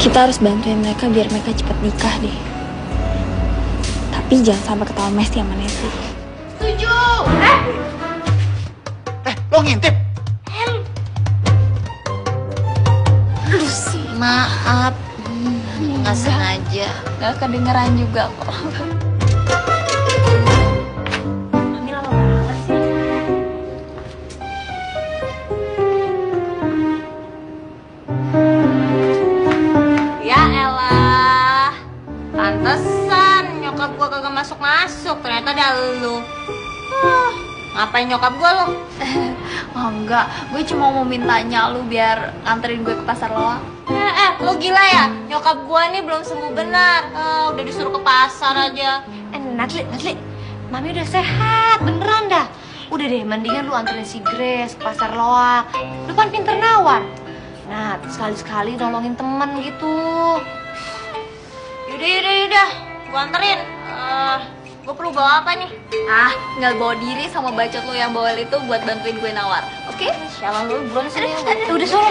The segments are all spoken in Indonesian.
Kita harus bantuin mereka biar mereka cepet nikah deh. Tapi jangan sampai ketahuan Mesti sama Netli. Setuju. Lo ngintip? Aduh sih. Maaf, nggak sengaja. Gak kedengeran juga kok. Mami lama banget sih. Ya elah, pantesan nyokap gua kagak masuk-masuk, ternyata ada elu. Ngapain nyokap gua lo? Oh enggak, gue cuma mau mintanya lu biar nganterin gue ke pasar loak. Lo gila ya? Nyokap gua nih belum sembuh benar. Udah disuruh ke pasar aja. Natli, Mami udah sehat, beneran dah. Udah deh, mendingan lu anterin si Grace ke pasar loak. Lu kan pinter nawar. Nah, sekali-sekali nolongin temen gitu. Yaudah. Gua anterin. Gue perlu bawa apa nih? Nggak bawa diri sama bacot lu yang bawel itu buat bantuin gue nawar, oke? Sialan lu, buruan sini. Udah suara.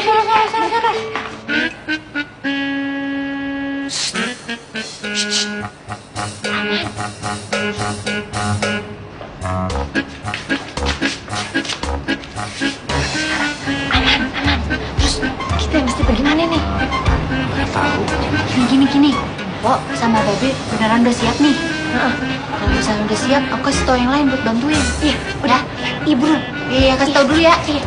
Aman. Terus kita mesti bagaimana nih? Gak tahu. Gini. Pok sama Babe beneran udah siap nih. Kalau misalnya udah siap, aku kasih tau yang lain buat bantuin. Iya, udah. Iya, buruan. Iya, kasih tau dulu ya. Iya.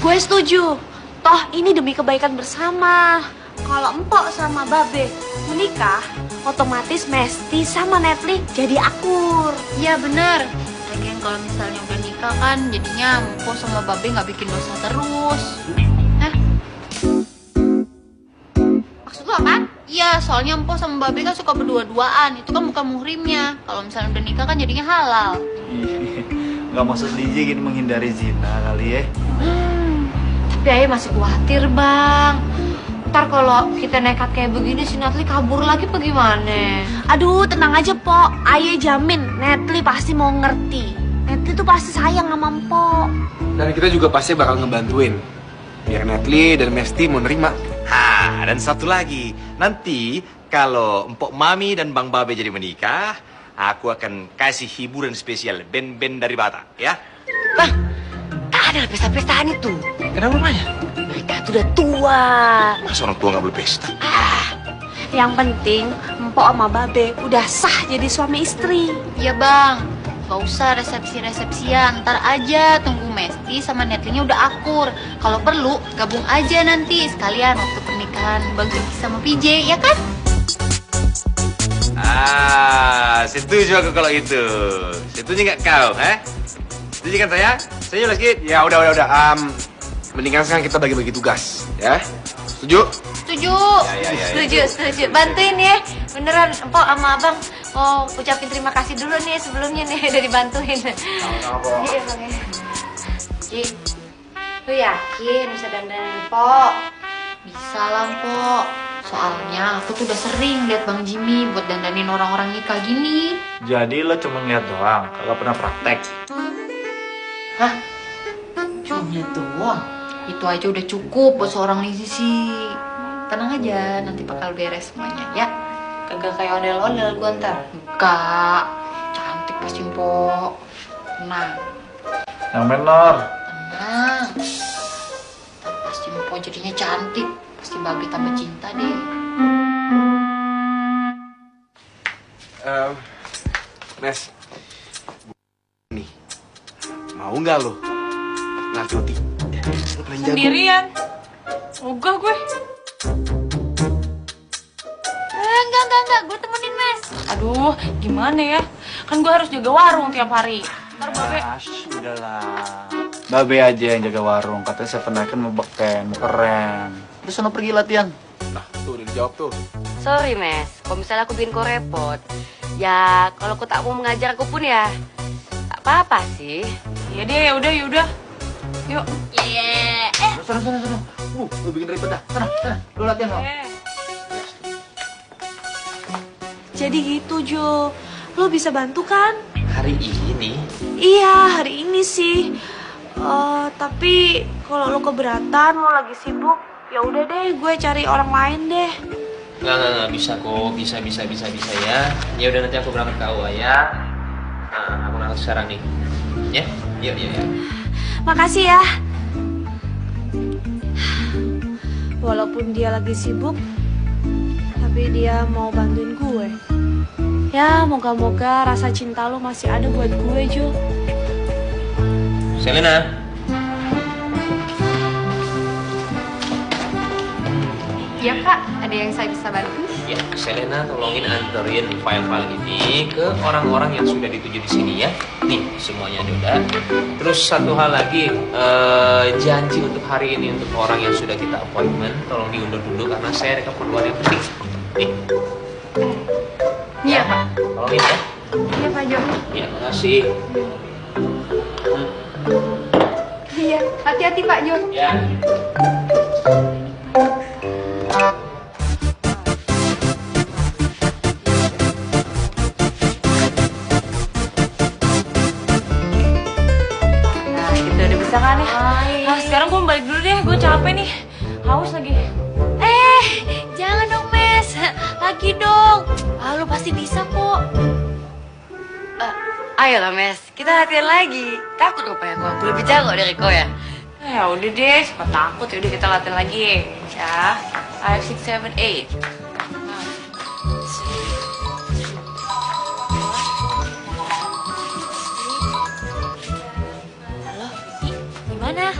Gue setuju. Toh ini demi kebaikan bersama. Kalau Empok sama Babe menikah, otomatis Mesti sama Netli jadi akur. Iya, bener. Lagian kalau misalnya udah nikah kan, jadinya Mpok sama Babe nggak bikin dosa terus. Hah? Maksud lo apa? Iya, soalnya Mpok sama Babe kan suka berdua-duaan. Itu kan bukan muhrimnya. Kalau misalnya udah nikah kan jadinya halal. Gak maksud Liji gini menghindari zina kali ya. Tapi Ayah masih khawatir, Bang. Ntar kalau kita nekat kayak begini, si Natli kabur lagi apa gimana? Aduh, tenang aja, Pok. Ayah jamin Netli pasti mau ngerti. Netli tuh pasti sayang sama Empok. Dan kita juga pasti bakal ngebantuin biar Netli dan Mesti mau nerima. Dan satu lagi, nanti kalau Empok Mami dan Bang Babe jadi menikah, aku akan kasih hiburan spesial band-band dari Batak, ya? Bang, tak ada pesta-pestaan itu. Kenapa namanya? Mereka tuh udah tua. Masa orang tua nggak boleh pesta? Yang penting Empok sama Babe udah sah jadi suami istri. Iya, Bang. Gak usah resepsi-resepsian. Ntar aja tunggu Mesti sama Netlinya udah akur. Kalau perlu, gabung aja nanti. Sekalian waktu pernikahan Bang Zeki sama PJ, ya kan? Setuju aku kalau itu. Setuju nggak kau, Setuju kan saya? Setuju lah sedikit? Ya udah. Mendingan sekarang kita bagi-bagi tugas, ya. Setuju? Setuju. Ya. Setuju. Bantuin ya. Beneran, Empok sama Abang mau ucapin terima kasih dulu nih sebelumnya nih udah dibantuin. Sama-sama. Iya, Bang. Ci, lu yakin bisa dandanin Empok? Bisa lah, Empok. Soalnya aku tuh udah sering lihat Bang Jimmy buat dandanin orang-orang nikah gini. Jadi lo cuma ngeliat doang, kagak pernah praktek. Hah? Cuma ngeliat doang? Itu aja udah cukup buat seorang musisi. Tenang aja, nanti bakal beres semuanya ya. Kagak kayak ondel-ondel gua ntar. Enggak, cantik pasti Empok. Tenang, Yang menor. tenang. Ntar pasti Empok jadinya cantik. Pasti Babe tambah cinta deh. Mes, nih, mau nggak lo ngerti? Sendirian. Ogah gue. Enggak, gue temenin Mes. Aduh, gimana ya? Kan gue harus jaga warung tiap hari. Ntar Babe. Udahlah. Babe aja yang jaga warung, katanya Seven Icon mau beken, mau keren. Terus sono pergi latihan. Nah, tuh udah dijawab tuh. Sorry, Mes. Kalau misalnya aku bikin kau repot, ya kalau aku tak mau mengajar aku pun ya tak apa-apa sih. Iya deh, yaudah. Yuk. Yeah. Sana. Lu bikin ribet dah. Sana. Lu latihan lo. Jadi gitu, Jo. Lo bisa bantu kan? Hari ini? Iya, hari ini sih. Tapi kalau lo keberatan, lo lagi sibuk, Ya udah deh, gue cari orang lain deh. Nggak bisa kok, bisa ya. Ya udah nanti aku berangkat ke AUA ya. Nah, aku berangkat sekarang nih. Ya, yuk. Makasih ya. Walaupun dia lagi sibuk, tapi dia mau bantuin gue. Ya, moga-moga rasa cinta lo masih ada buat gue, Jo. Selena. Ya kak, ada yang saya bisa bantu? Ya, Selena tolongin anterin file-file ini ke orang-orang yang sudah dituju di sini ya. Nih, semuanya udah. Terus satu hal lagi, janji untuk hari ini untuk orang yang sudah kita appointment, tolong diundur dulu karena saya ada keperluan yang penting. Nih. Iya pak. Tolongin ya. Iya Pak Jo. Ya, makasih. Iya, hati-hati Pak Jo. Ya. Nah, gitu udah bisa kan ya? Nah, sekarang gue balik dulu deh, gue capek nih. Haus lagi. Jangan dong Mes, lagi dong. Lu pasti bisa kok. Ayolah Mes, kita latihan lagi. Takut rupanya kok, aku lebih jago dari kau ya. Ya udah deh, suka takut. Ya udah kita latihan lagi ya. 5, 6, 7, 8. Halo, gimana?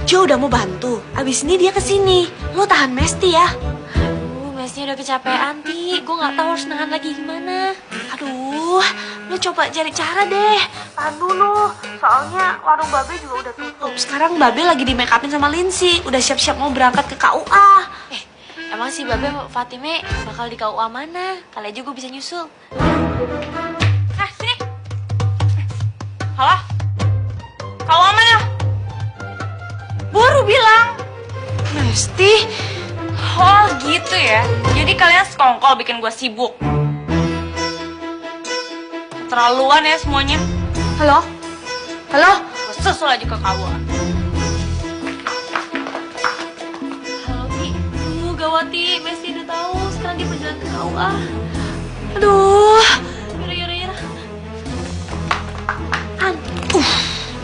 Jo udah mau bantu. Abis ini dia kesini. Lo tahan Mesti ya. Aduh, Mesti udah kecapean, Ti. Gue gak tahu harus nahan lagi gimana. Aduh, lo coba cari cara deh. Tahan dulu. Soalnya warung Babe juga udah tutup. Sekarang Babe lagi di make upin sama Lindsay. Udah siap-siap mau berangkat ke KUA. Emang si Babe sama Fatime bakal di KUA mana? Kali aja gue bisa nyusul. Sini. Halo? KUA mana? Baru bilang. Mesti. Oh gitu ya. Jadi kalian sekongkol bikin gue sibuk. Terlaluan ya semuanya. Halo? Halo? Gue susul aja ke KUA. Halo Ti. Gawat Ti. Mesti udah tahu. Sekarang dia berjalan ke KUA. Aduh. Yura.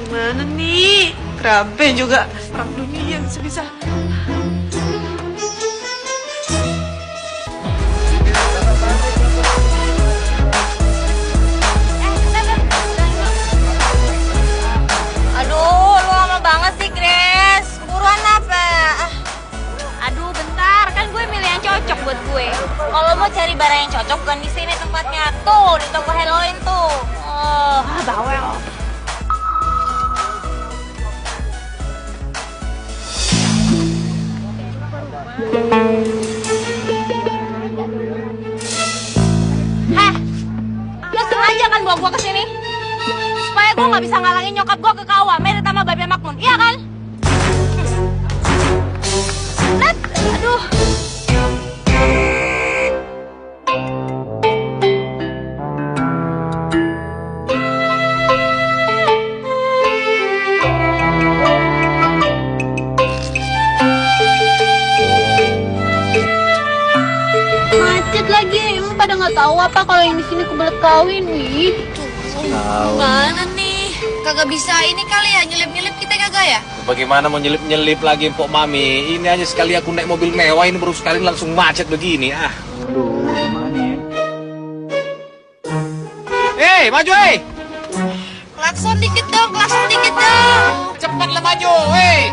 Gimana nih? Kerabe juga. Perang dunia yang sebisa. Aduh, lu lama banget sih Grace. Buruan apa? Aduh, bentar. Kan gue milih yang cocok buat gue. Kalau mau cari barang yang cocok bukan di sini tempatnya. Tuh, di toko Halloween tuh. Bawel. Lu sengaja kan bawa gue kesini? Supaya gue gak bisa ngalangin nyokap gue ke KUA, Merit sama Babe Makmun, iya kan? Nat, aduh. Macet lagi, emang pada nggak tahu apa kalau yang di sini kebelet kawin, wih. Mana nih? Kagak bisa ini kali ya, nyelip-nyelip kita kagak ya? Bagaimana mau nyelip-nyelip lagi Mpok Mami? Ini aja sekali aku naik mobil mewah ini baru sekali langsung macet begini. Aduh, gimana ya? Hei, maju hei! Klakson dikit dong, klakson dikit dong. Cepatlah maju, hei!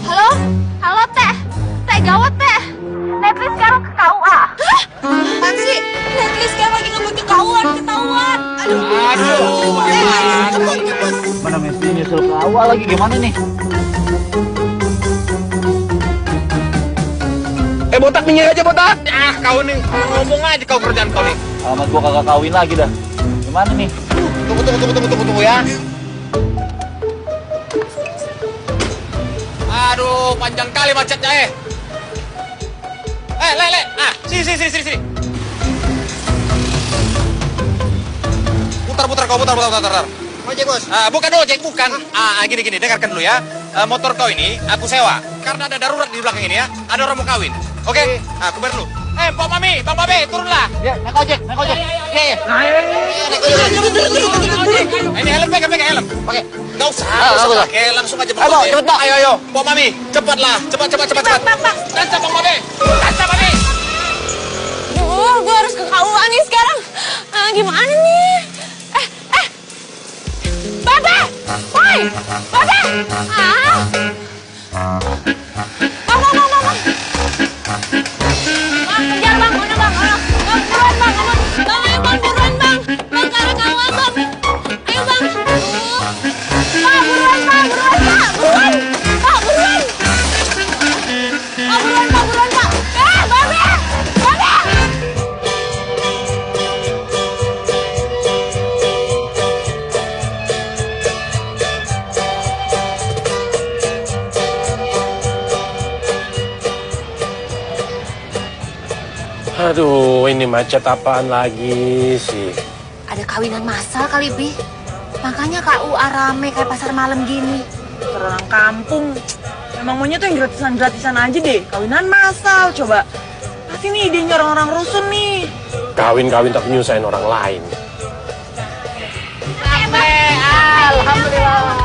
Halo? Halo, Teh. Teh, gawat, Teh. Netflix sekarang ke KUA. Hah? Apaan sih? Netflix sekarang lagi ngebut ke KUA, ketahuan. Aduh. Mana Mesti nyusul ke awal lagi gimana nih? Botak minggir aja botak! Kau nih ngomong aja kau kerjaan kau nih. Alamat gua kagak kawin lagi dah. Gimana nih? Tunggu ya. Aduh, panjang kali macetnya Le. Sini. Putar. Ojek, Bos. Bukan ojek, bukan. Gini, dengarkan dulu ya. Motor kau ini aku sewa. Karena ada darurat di belakang ini ya. Ada orang mau kawin. Oke? Aku bayar dulu. Pak Mami, Bang Babe, turunlah. Ya, naik ojek. Iya. Ini helm, pegang helm. Oke. Nggak usah. Oke, langsung aja Bang Babe. Cepet, Bang. Ayo. Pak Mami, cepatlah. Cepat. Dansa Bang Babe. Dansa Mami. Gue harus ke KUA nih sekarang. Gimana nih? Babe! Woi! Babe! Bang! Bang, kejar bang, mana bang? Bang, buruan bang, bang, ayo bang, buruan bang. Bang, ke arah KUA bang. Ayo bang. Pak, buruan pak, buruan. Pak, buruan. Pak, buruan pak. Babe! Aduh, ini macet apaan lagi sih? Ada kawinan massal kali, Bi. Makanya KUA rame kayak pasar malam gini. Orang kampung. Emang maunya tuh yang gratisan aja deh. Kawinan massal, coba. Pasti nih idenya orang-orang rusun nih. Kawin tapi nyusahin orang lain. Alhamdulillah.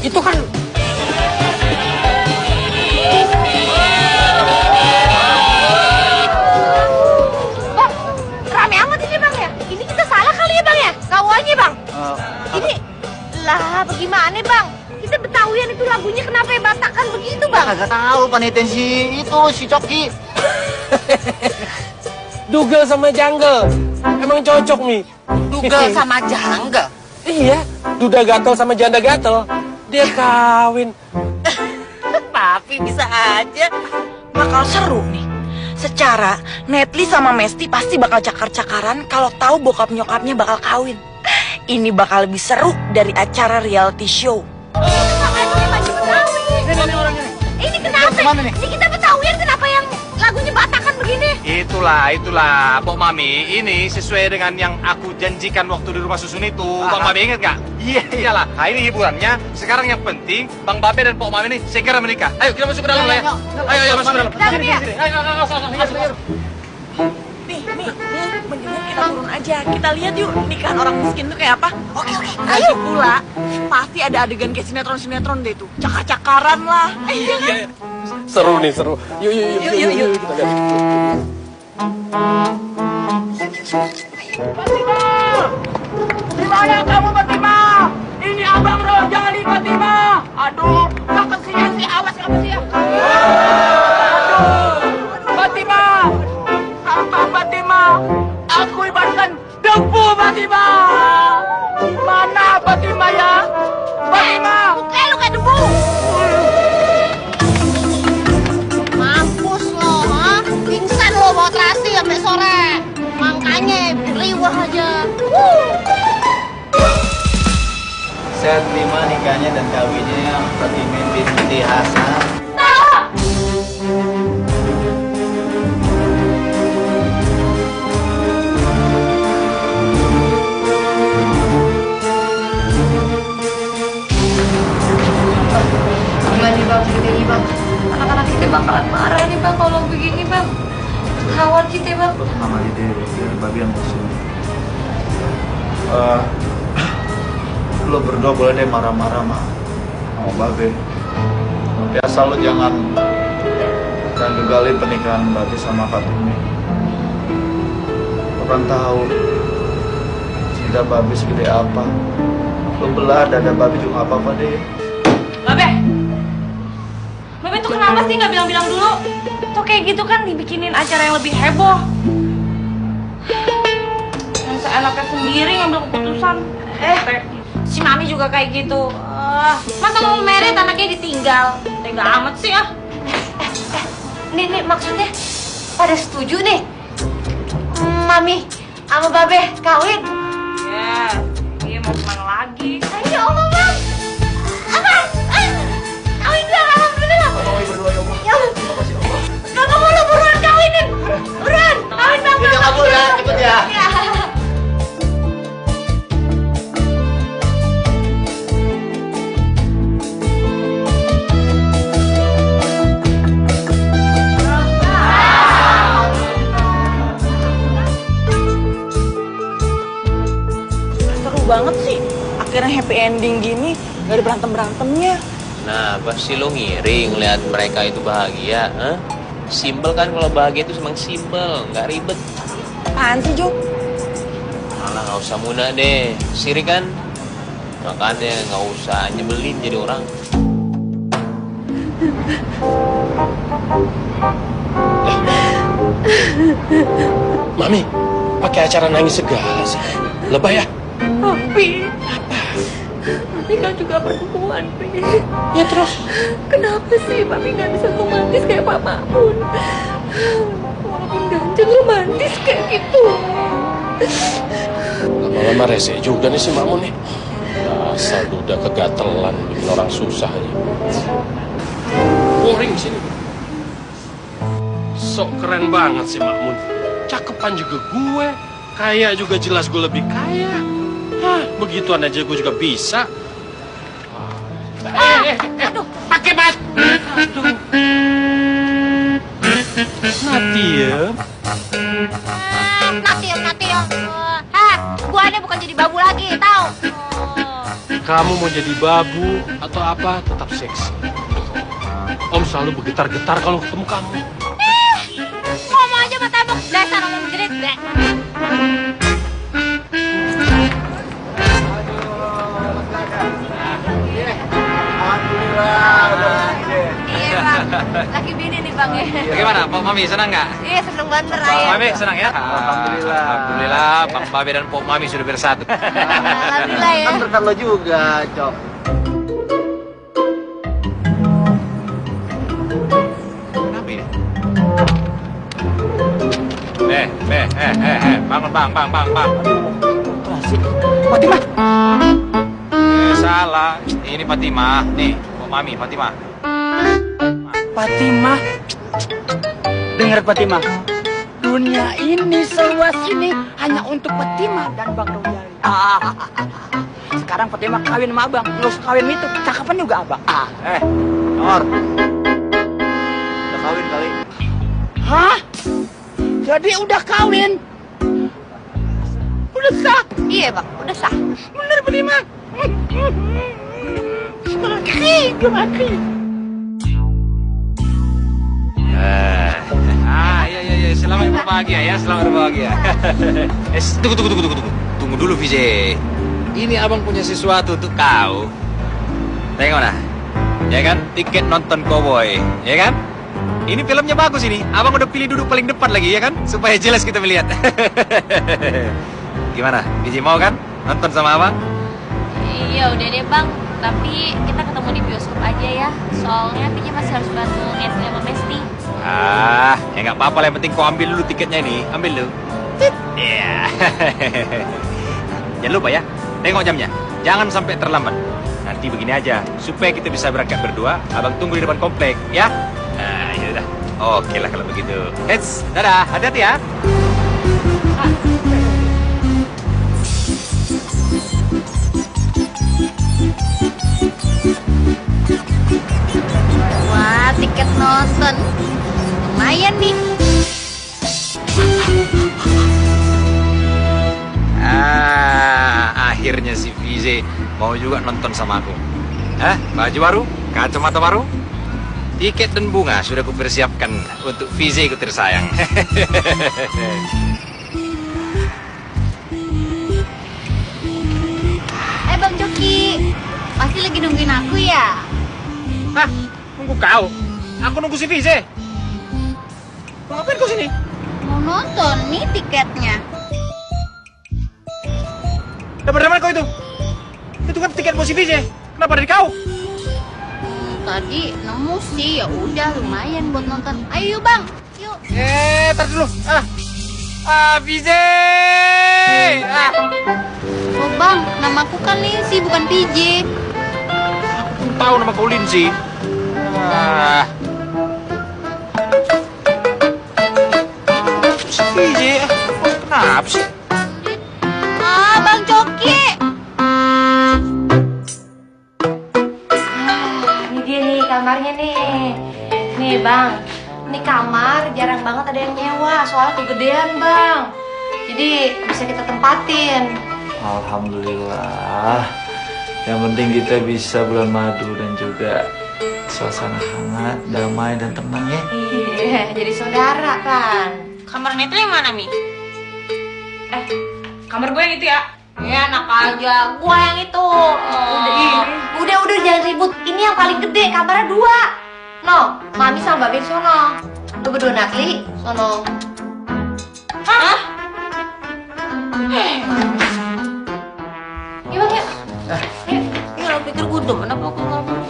Itu kan. Bang, rame amat ini bang ya? Ini kita salah kali ya bang ya? KUA-nya bang? Ini, lah bagaimana bang? Kita Betawian itu lagunya kenapa ya Batakan begitu bang? Kagak tahu panitia si Coki. Dugel sama Jungle. Emang cocok, Mi. Dugel sama Jangga. Iya, duda gatel sama janda gatel. Dia kawin. Tapi bisa aja. Bakal seru nih. Secara Netli sama Mesti pasti bakal cakar-cakaran kalau tahu bokap nyokapnya bakal kawin. Ini bakal lebih seru dari acara reality show. Ini kenapa? Ini kita Betawian kenapa yang lagunya Batakan begini? Itulah, Pok Mami. Ini sesuai dengan yang aku janjikan waktu di rumah susun itu. Bang Babe ingat nggak? Iyalah. Nah, ini hiburannya. Sekarang yang penting, Bang Babe dan Pok Mami ini segera menikah. Ayo, kita masuk ke dalam lah ya. Ayo, masuk ke dalam. Sini. Ayo, masuk. Nih, mendingan kita turun aja. Kita lihat yuk nikahan orang miskin tuh kayak apa. Oke. Ayo pula, pasti ada adegan kayak sinetron deh tuh. Cakar-cakaran lah. Iya. Seru nih, seru. Yuk, kita lihat. Fatima! Di mana kamu, Fatima? Ini Abang Rojali, Fatima. Aduh, gak kesian sih, awas kamu sih. Aduh, Fatima. Sampah, Fatima. Aku ibaratkan debu, Fatima. Gimana, Fatima ya? Fatima. Kayak lu kayak debu. Mampus lo, ha? Pingsan lo bawa terasi sampai sore. Makanya riwah aja. Saya terima nikahnya dan kawinnya Fatimah binti Hasan. Gimana nih bang, begini bang? Anak-anak kita bakalan marah nih bang kalau begini bang. Kawat kita bang. Lo tenang aja deh, biar babi yang musuh. Lo berdua boleh deh marah-marah sama babe. Tapi asal lo jangan gagalin pernikahan babi sama Fatimah. Lo kan tahu cinta babi segede apa. Lo belah dada babi juga gak apa-apa deh. Babe tuh kenapa sih nggak bilang-bilang dulu? Tuh kayak gitu kan dibikinin acara yang lebih heboh. Yang seenaknya sendiri ngambil keputusan. Si Mami juga kayak gitu. Masa mau merit anaknya ditinggal? Tega amat sih ah. Nih maksudnya pada setuju nih? Mami sama Babe kawin? Ya, dia mau kemana lagi? Ya Allah bang. Apa? Kawin bang, alhamdulillah. Ya Allah. Bapak mau lo buruan kawinin. Buruan. Kawin bang. Kita kabur ya, cepet ya. akhirnya happy ending gini, gak ada berantem-berantemnya. Nah, pasti lo ngiring lihat mereka itu bahagia, huh? Simpel kan kalau bahagia itu emang simpel, nggak ribet. Apaan sih, Jo? Malah nggak usah mudah deh, sirik kan? Makanya nggak usah nyebelin jadi orang. Mami, pakai acara nangis segala sih. Lebay ya? Papi. Papi kan juga perempuan, Pi. Ya terus? Kenapa sih Papi nggak bisa romantis kayak Pak Makmun? Walaupun ganjeng romantis kayak gitu. Lama-lama rese juga nih si Makmun nih. Asal udah kegatelan, bikin orang susah aja. Boring sini. Sok keren banget si Makmun. Cakepan juga gue. Kaya juga jelas gue lebih kaya. Hah, begituan aja gue juga bisa. Aduh, pakai bat. Aduh. Natiem. Natiem. Hah, gua ini bukan jadi babu lagi, tahu? Kamu mau jadi babu atau apa, tetap seksi. Om selalu bergetar-getar kalau ketemu kamu. Ngomong aja sama tembok, dasar ngomong jerit. Iya bang, lagi bini nih bang ya. Bagaimana, Pak Mami, senang nggak? Iya seneng banget Pak Raya. Mami senang ya? Alhamdulillah. Alhamdulillah, Bang Babe dan Pok Mami sudah bersatu. Alhamdulillah ya. Kan berkat lo juga, Cok. Kenapa ini? Bangun bang. Fatimah. Salah, ini Fatimah. Nih, Pok Mami, Fatimah. Fatimah, dengar Fatimah, dunia ini seluas ini hanya untuk Fatimah dan Bang Rojali. Sekarang Fatimah kawin sama abang, terus kawin itu cakapan juga abang. Nor. Udah kawin kali. Hah? Jadi udah kawin? Udah sah? Iya bang, udah sah. Bener Fatimah? Laki. Iya, selamat berbahagia ya, selamat berbahagia. Tunggu dulu, Vijay. Ini abang punya sesuatu untuk kau. Tengok nah, ya kan, tiket nonton Cowboy, ya kan? Ini filmnya bagus ini, abang udah pilih duduk paling depan lagi, ya kan? Supaya jelas kita melihat. Gimana, Vijay mau kan nonton sama abang? Iya udah deh bang, tapi kita ketemu di bioskop aja ya. Soalnya Pinya masih harus bantu Nesli sama Mesti. Ya nggak apa-apa lah, yang penting kau ambil dulu tiketnya ini, ambil dulu. Iya. Jangan lupa ya, tengok jamnya, jangan sampai terlambat. Nanti begini aja, supaya kita bisa berangkat berdua, abang tunggu di depan komplek, ya? Nah, ya udah. Oke lah kalau begitu. Heads, dadah, hati-hati ya. Wah, tiket nonton. Lumayan nih. Akhirnya si Vijay mau juga nonton sama aku. Baju baru, kacamata baru, tiket dan bunga sudah kupersiapkan untuk Vijay ku tersayang. Bang Joki, pasti lagi nungguin aku ya? Hah? Nunggu kau? Aku nunggu si Vijay. Mau ngapain kau sini? Mau nonton, nih tiketnya. Dapat dari mana kau itu? Itu kan tiket buat si Vijay. Kenapa dari kau? Tadi nemu sih, ya udah lumayan buat nonton. Ayo bang, yuk. Tar dulu. Vijay. Oh bang, namaku kan Lindsay bukan PJ. Aku tahu nama kau Lindsay. Si Vijay, kenapa sih? Bang Joki. Ini dia nih kamarnya nih. Nih bang, ini kamar jarang banget ada yang nyewa, soalnya kegedean bang. Jadi bisa kita tempatin. Alhamdulillah. Yang penting kita bisa bulan madu dan juga suasana hangat, damai dan tenang ya. Iya, jadi saudara kan. Kamar Netli yang mana, Mi? Kamar gue yang itu ya? Ya enak aja, gue yang itu. Udah jangan ribut. Ini yang paling gede, kamarnya 2. No, Mami sama Babe sono. Lu berdua Natli, sono. Hah? Yuk, Bang, yuk. Ya lo pikir gue demen apa gue ngomong?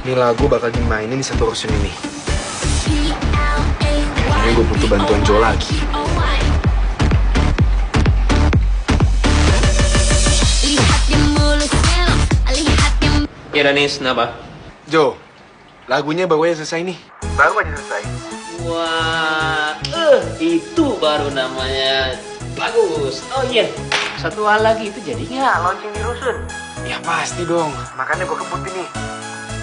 Ini lagu bakal dimainin di satu rusun ini. Kayaknya gue butuh bantuan Jo lagi. Ya Danis, kenapa? Jo, lagunya baru aja selesai nih. Baru aja selesai. Wah, itu baru namanya bagus. Oh iya, satu hal lagi itu jadinya launching di rusun. Ya pasti dong, makanya gue keputin nih.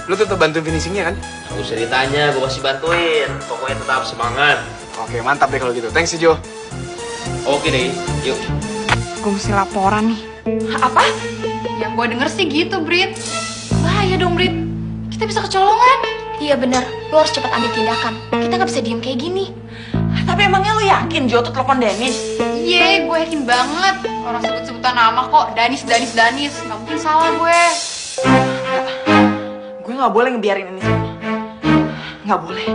Lu tetap bantuin finishingnya kan? Gak usah ditanya, gue pasti bantuin. Pokoknya tetap semangat. Oke, mantap deh kalau gitu. Thanks ya Jo. Oke deh, yuk. Gue mesti laporan nih. Apa? Yang gue denger sih gitu, Brit. Bahaya dong, Brit. Kita bisa kecolongan. Iya bener, lo harus cepat ambil tindakan. Kita nggak bisa diem kayak gini. Tapi emangnya lo yakin Jo tuh telepon Dennis? Iya, gue yakin banget. Orang sebut-sebutan nama kok, Danis. Gak mungkin salah gue. Gue nggak boleh ngebiarin ini semua. Nggak boleh.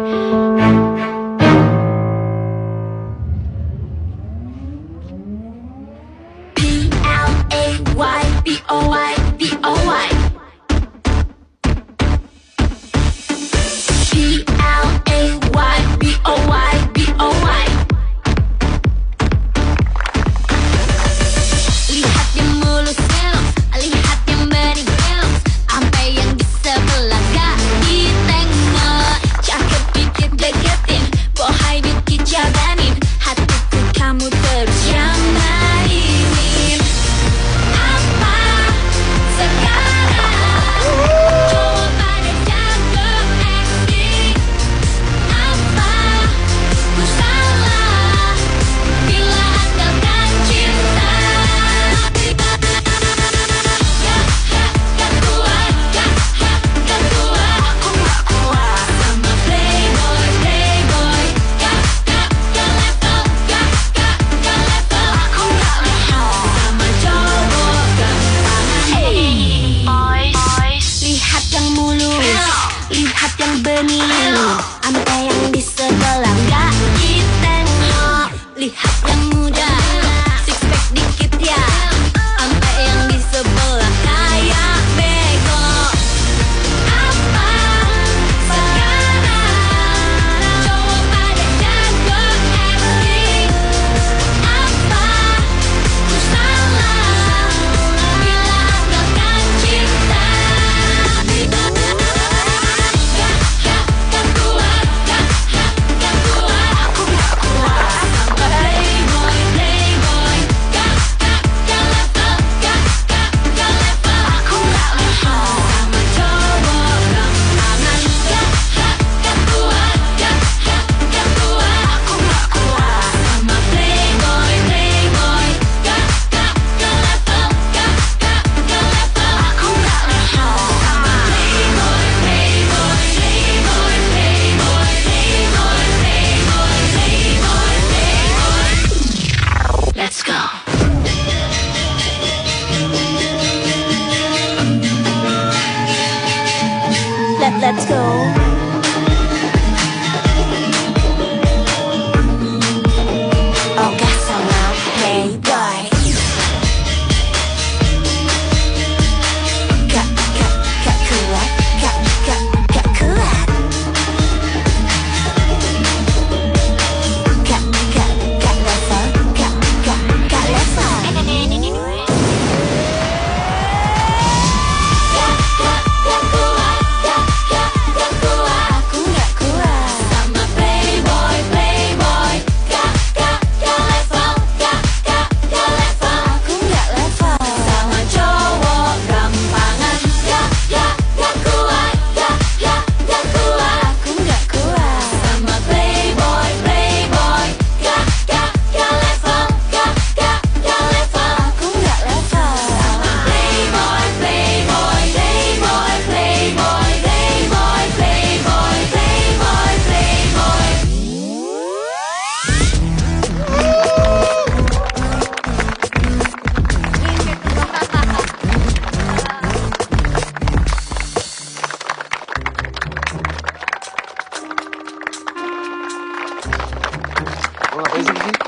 Ngapain sih kesini?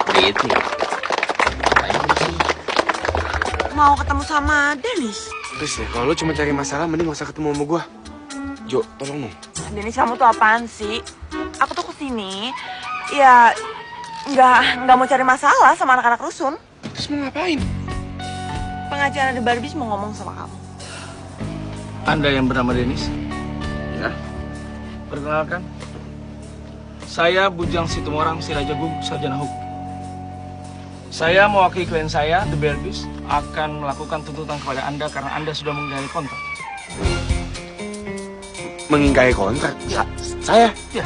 Pretty. Ngapain kesini? Mau ketemu sama Dennis. Terus ya, kalau lu cuma cari masalah, mending gak usah ketemu sama gua. Jo, tolong dong. Dennis, kamu tuh apaan sih? Aku tuh kesini, ya nggak mau cari masalah sama anak-anak rusun. Terus mau ngapain? Pengacara The Barbies mau ngomong sama kamu. Anda yang bernama Dennis? Ya. Perkenalkan, saya Bujang Situmorang Sirajagung, sarjana hukum. Saya mewakili klien saya, The Barbies, akan melakukan tuntutan kepada Anda karena Anda sudah mengingkari kontrak. Mengingkari kontrak? Saya? Ya.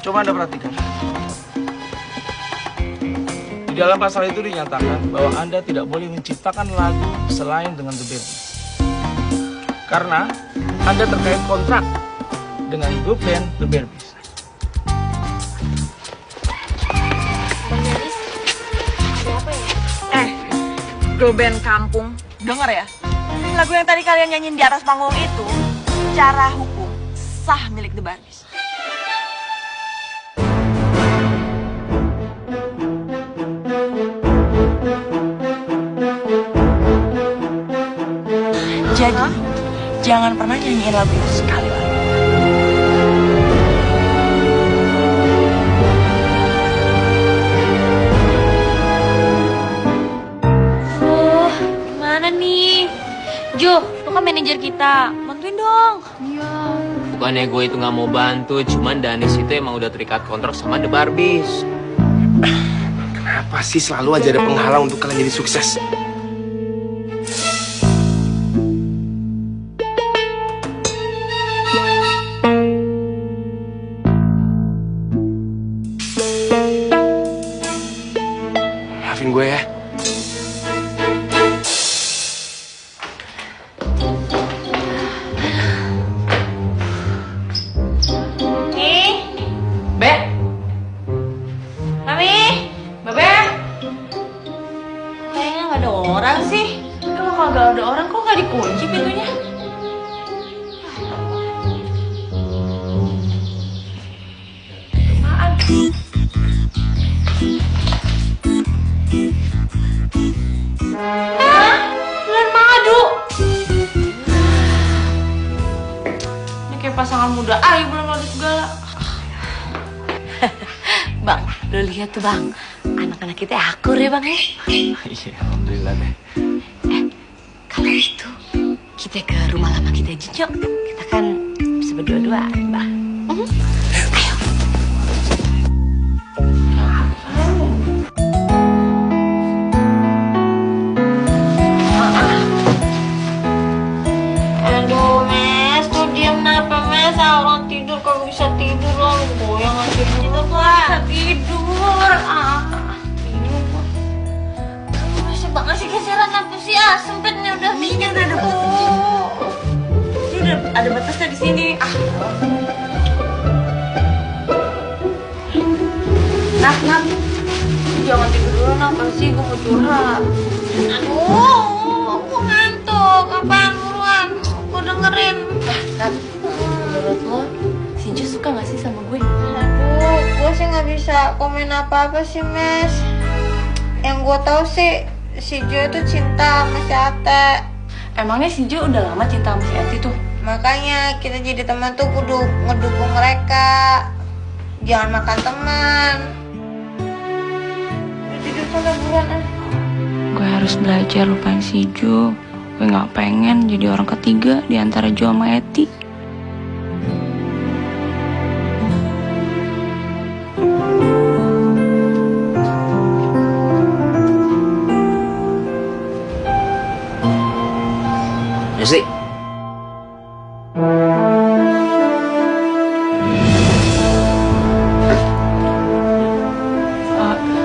Coba Anda perhatikan. Di dalam pasal itu dinyatakan bahwa Anda tidak boleh menciptakan lagu selain dengan The Barbies. Karena Anda terkait kontrak dengan grup band The Barbies. Girl band kampung, denger ya. Lagu yang tadi kalian nyanyiin di atas panggung itu, secara hukum sah milik The Barbies. Jadi, jangan pernah nyanyiin lagu itu sekali lagi. Jo, lu kan manajer kita, bantuin dong. Iya. Bukannya gue itu nggak mau bantu, cuman Danis itu emang udah terikat kontrak sama The Barbies. Kenapa sih selalu aja ada penghalang untuk kalian jadi sukses? Maafin gue ya. Pasangan muda aja belum ada segala. Bang, lo lihat tuh bang, anak-anak kita akur ya bang ya. Iya, alhamdulillah deh. Kalau itu kita ke rumah lama kita aja yuk. Kita kan bisa berdua-duaan bang. Ayo. Aduh mes, tuh diam kenapa mes? Orang tidur kalau bisa tidur loh, goyang aja tidur lah. Tidur, tidur gua. Masih banget sih geseran apa sih? Sempitnya udah Ini udah ada batasnya. Ini udah ada batasnya di sini. Nak, jangan tidur dulu, kenapa sih? Gue mau curhat. Aduh, aku ngantuk. Apaan buruan? Gue dengerin. Nat, menurut lo, si Jo suka gak sih sama gue? Aduh, gue sih nggak bisa komen apa-apa sih, Mes. Yang gue tahu sih, si Jo itu cinta sama si Ate. Emangnya si Jo udah lama cinta sama si Ati tuh? Makanya kita jadi teman tuh kudu ngedukung mereka. Jangan makan teman. Tidur sana buruan ah. Gue harus belajar lupain si Jo. Gue gak pengen jadi orang ketiga di antara Jo sama Eti. Sih.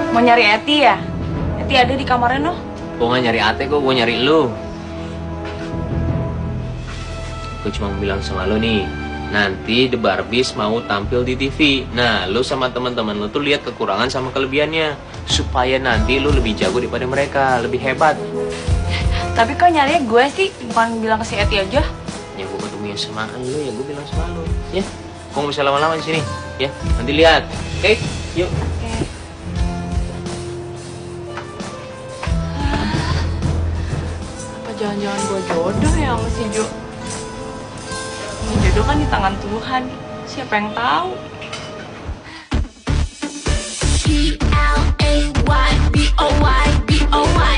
Mau nyari Eti ya? Eti ada di kamarnya noh. Gue gak nyari Ate kok, gue nyari lu. Gue cuma bilang sama lu nih, nanti The Barbies mau tampil di TV. Nah, lu sama teman-teman lu tuh lihat kekurangan sama kelebihannya, supaya nanti lu lebih jago daripada mereka, lebih hebat. Tapi kok nyarinya gue sih, bukan bilang ke si Eti aja. Ya gue ketemunya sama lu, ya gue bilang sama lu. Ya, kok bisa lama-lama di sini. Ya, nanti lihat. Oke, yuk. Oke. Jangan-jangan gue jodoh ya sama si Jo. Jodoh kan di tangan Tuhan. Siapa yang tahu? P-L-A-Y-B-O-Y-B-O-Y.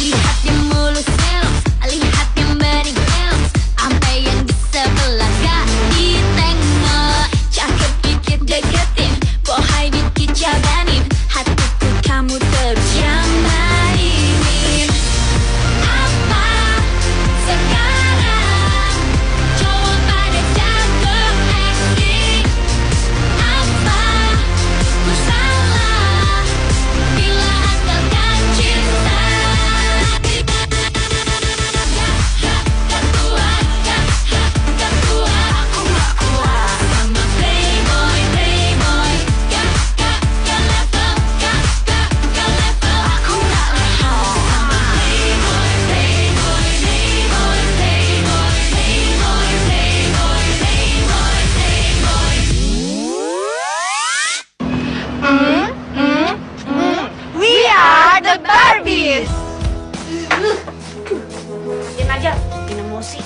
Lihat yang mulus selus, lihat yang bening-bening, sampai yang di sebelah gak ditengok. Cakep dikit deketin, bohai dikit jabanin, hatiku kamu terus yang mainin. Apa sekarang cowok pada jago acting? Apa ku salah bila andalkan cinta? Gak kuat, aku gak kuat sama playboy. Gak level, aku gak level sama We are the Barbies. Diam aja, bikin emosi.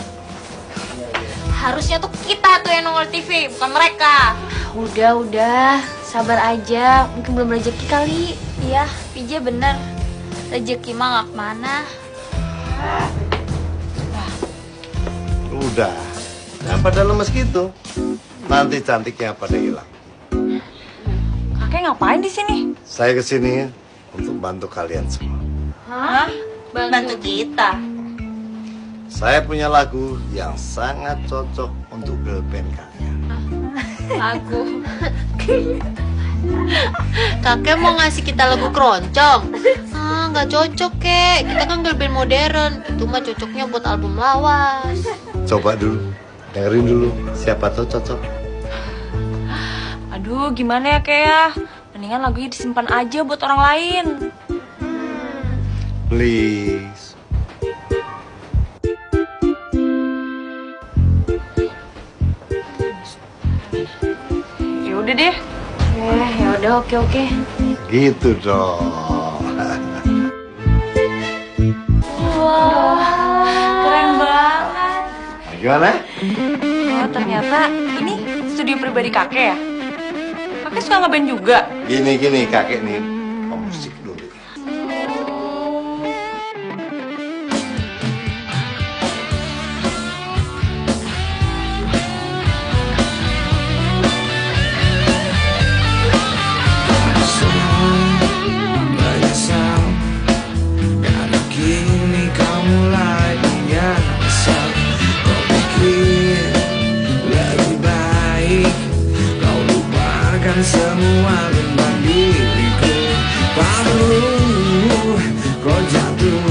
Harusnya tuh kita tuh yang nongol TV, bukan mereka. Udah, sabar aja. Mungkin belum rezeki kali. Iya, PJ bener. Rezeki mah gak kemana. Udah, jangan pada lemes gitu. Nanti cantiknya pada hilang. Kakek ngapain di sini? Saya kesini untuk bantu kalian semua. Hah? Bantu kita. Saya punya lagu yang sangat cocok untuk girl band kalian. Lagu. Kakek mau ngasih kita lagu keroncong. Nggak cocok, Kek. Kita kan girl band modern. Itu mah cocoknya buat album lawas. Coba dulu, dengerin dulu. Siapa tahu cocok. Aduh, gimana ya Kek ya? Mendingan lagunya disimpan aja buat orang lain. Please. Ya udah deh. Ya udah, oke. Gitu dong. Wah, keren banget. Gimana? Oh, ternyata ini studio pribadi kakek ya? Kakek suka ngeband juga? Gini, kakek nih pemusik dulu. Menyesal karena kini kau mulai menyesal. Kau pikir lebih baik kau lupakan semua tentang diriku. Baru kau jatuh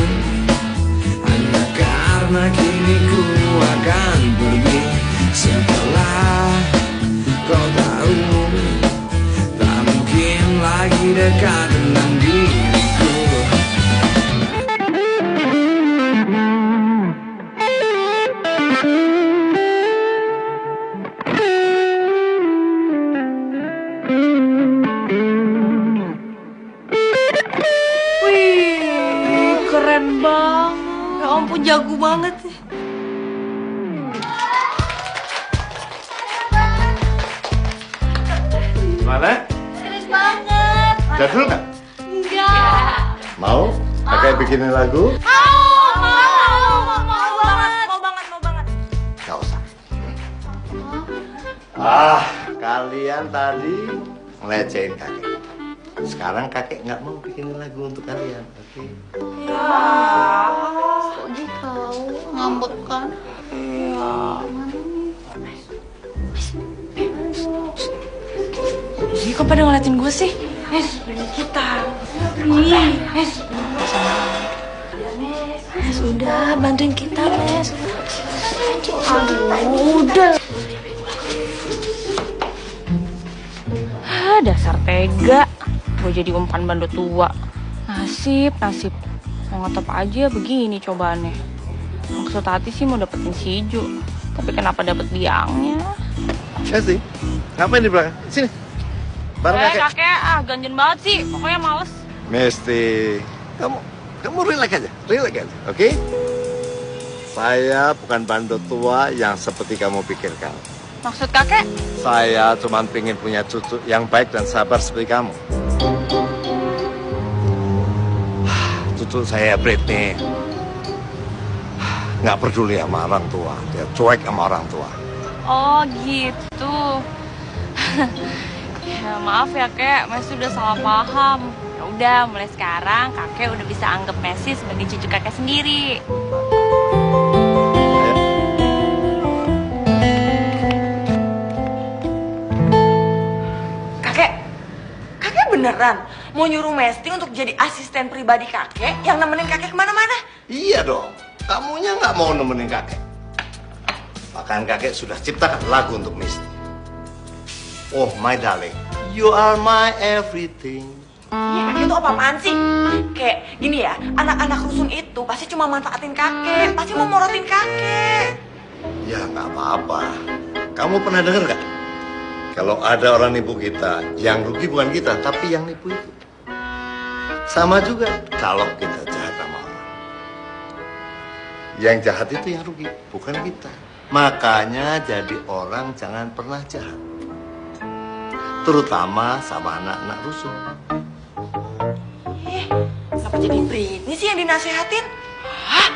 hanya karena kini ku akan pergi. Setelah kau tahu tak mungkin lagi dekat dengan diriku. Wih, keren banget. Ya ampun, jago banget sih. Gimana? Keren banget. Jadul nggak? Enggak. Mau? Kakek bikinin lagu? Mau banget. Nggak usah. Kalian tadi ngelecehin kakek. Sekarang kakek nggak mau bikinin lagu untuk kalian, oke? Kok gitu? Ngambek kan? Ih, kok pada ngeliatin gue sih? Kita. Udah, bantuin kita, Mes. Aduh, udah. Dasar tega. Gue jadi umpan bandot tua. Nasib. Mau ngetop aja begini cobaannya. Maksud hati sih mau dapetin si Jo. Tapi kenapa dapet biangnya? Ya sih. Ngapain di belakang? Sini. Bareng kakek. Kakek, ganjen banget sih. Pokoknya males. Mesti, kamu relax aja, oke? Saya bukan bandot tua yang seperti kamu pikirkan. Maksud kakek? Saya cuma pengen punya cucu yang baik dan sabar seperti kamu. Cucu saya Britney nggak peduli sama orang tua, dia cuek sama orang tua. Oh gitu. Ya maaf ya kek, Messi udah salah paham. Ya udah, mulai sekarang kakek udah bisa anggap Messi sebagai cucu kakek sendiri. Kakek beneran mau nyuruh Mesti untuk jadi asisten pribadi kakek yang nemenin kakek kemana-mana? Iya dong, kamunya nggak mau nemenin kakek. Bahkan kakek sudah ciptakan lagu untuk Misty. Oh my darling, you are my everything. Iya, kakek itu apa-apaan sih? Kayak gini ya, anak-anak rusun itu pasti cuma manfaatin kakek, pasti mau morotin kakek. Ya nggak apa-apa. Kamu pernah dengar nggak? Kalau ada orang nipu kita, yang rugi bukan kita, tapi yang nipu itu. Sama juga kalau kita jahat sama orang. Yang jahat itu yang rugi, bukan kita. Makanya jadi orang jangan pernah jahat. Terutama sama anak-anak rusun. Kenapa jadi Britney sih yang dinasehatin? Hah?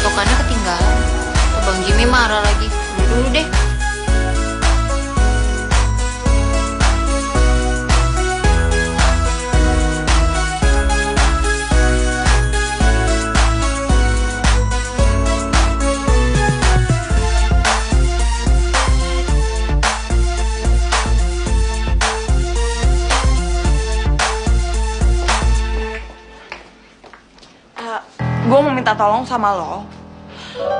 Cotokannya ketinggalan. Bang Jimmy marah lagi. Dulu deh. Gue mau minta tolong sama lo.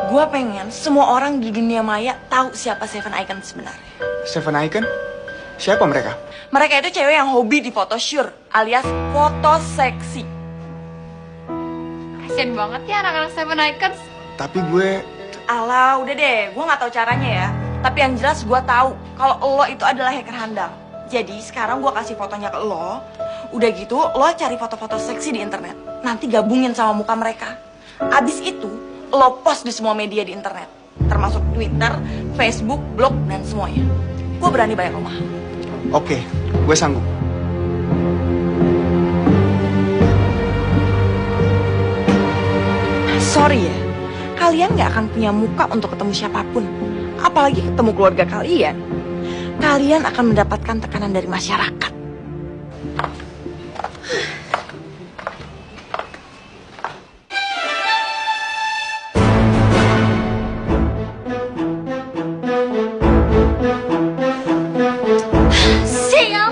Gue pengen semua orang di dunia maya tahu siapa Seven Icon sebenarnya. Seven Icon? Siapa mereka? Mereka itu cewek yang hobi di foto sure, alias foto seksi. Kasian banget ya anak-anak Seven Icons. Tapi gue... Alah, udah deh, gue nggak tahu caranya ya. Tapi yang jelas gue tahu kalau lo itu adalah hacker handal. Jadi sekarang gue kasih fotonya ke lo. Udah gitu, lo cari foto-foto seksi di internet. Nanti gabungin sama muka mereka. Abis itu, lo post di semua media di internet. Termasuk Twitter, Facebook, blog, dan semuanya. Gue berani bayar lo mahal. Oke, gue sanggup. Sorry ya, kalian gak akan punya muka untuk ketemu siapapun. Apalagi ketemu keluarga kalian. Kalian akan mendapatkan tekanan dari masyarakat. Sial,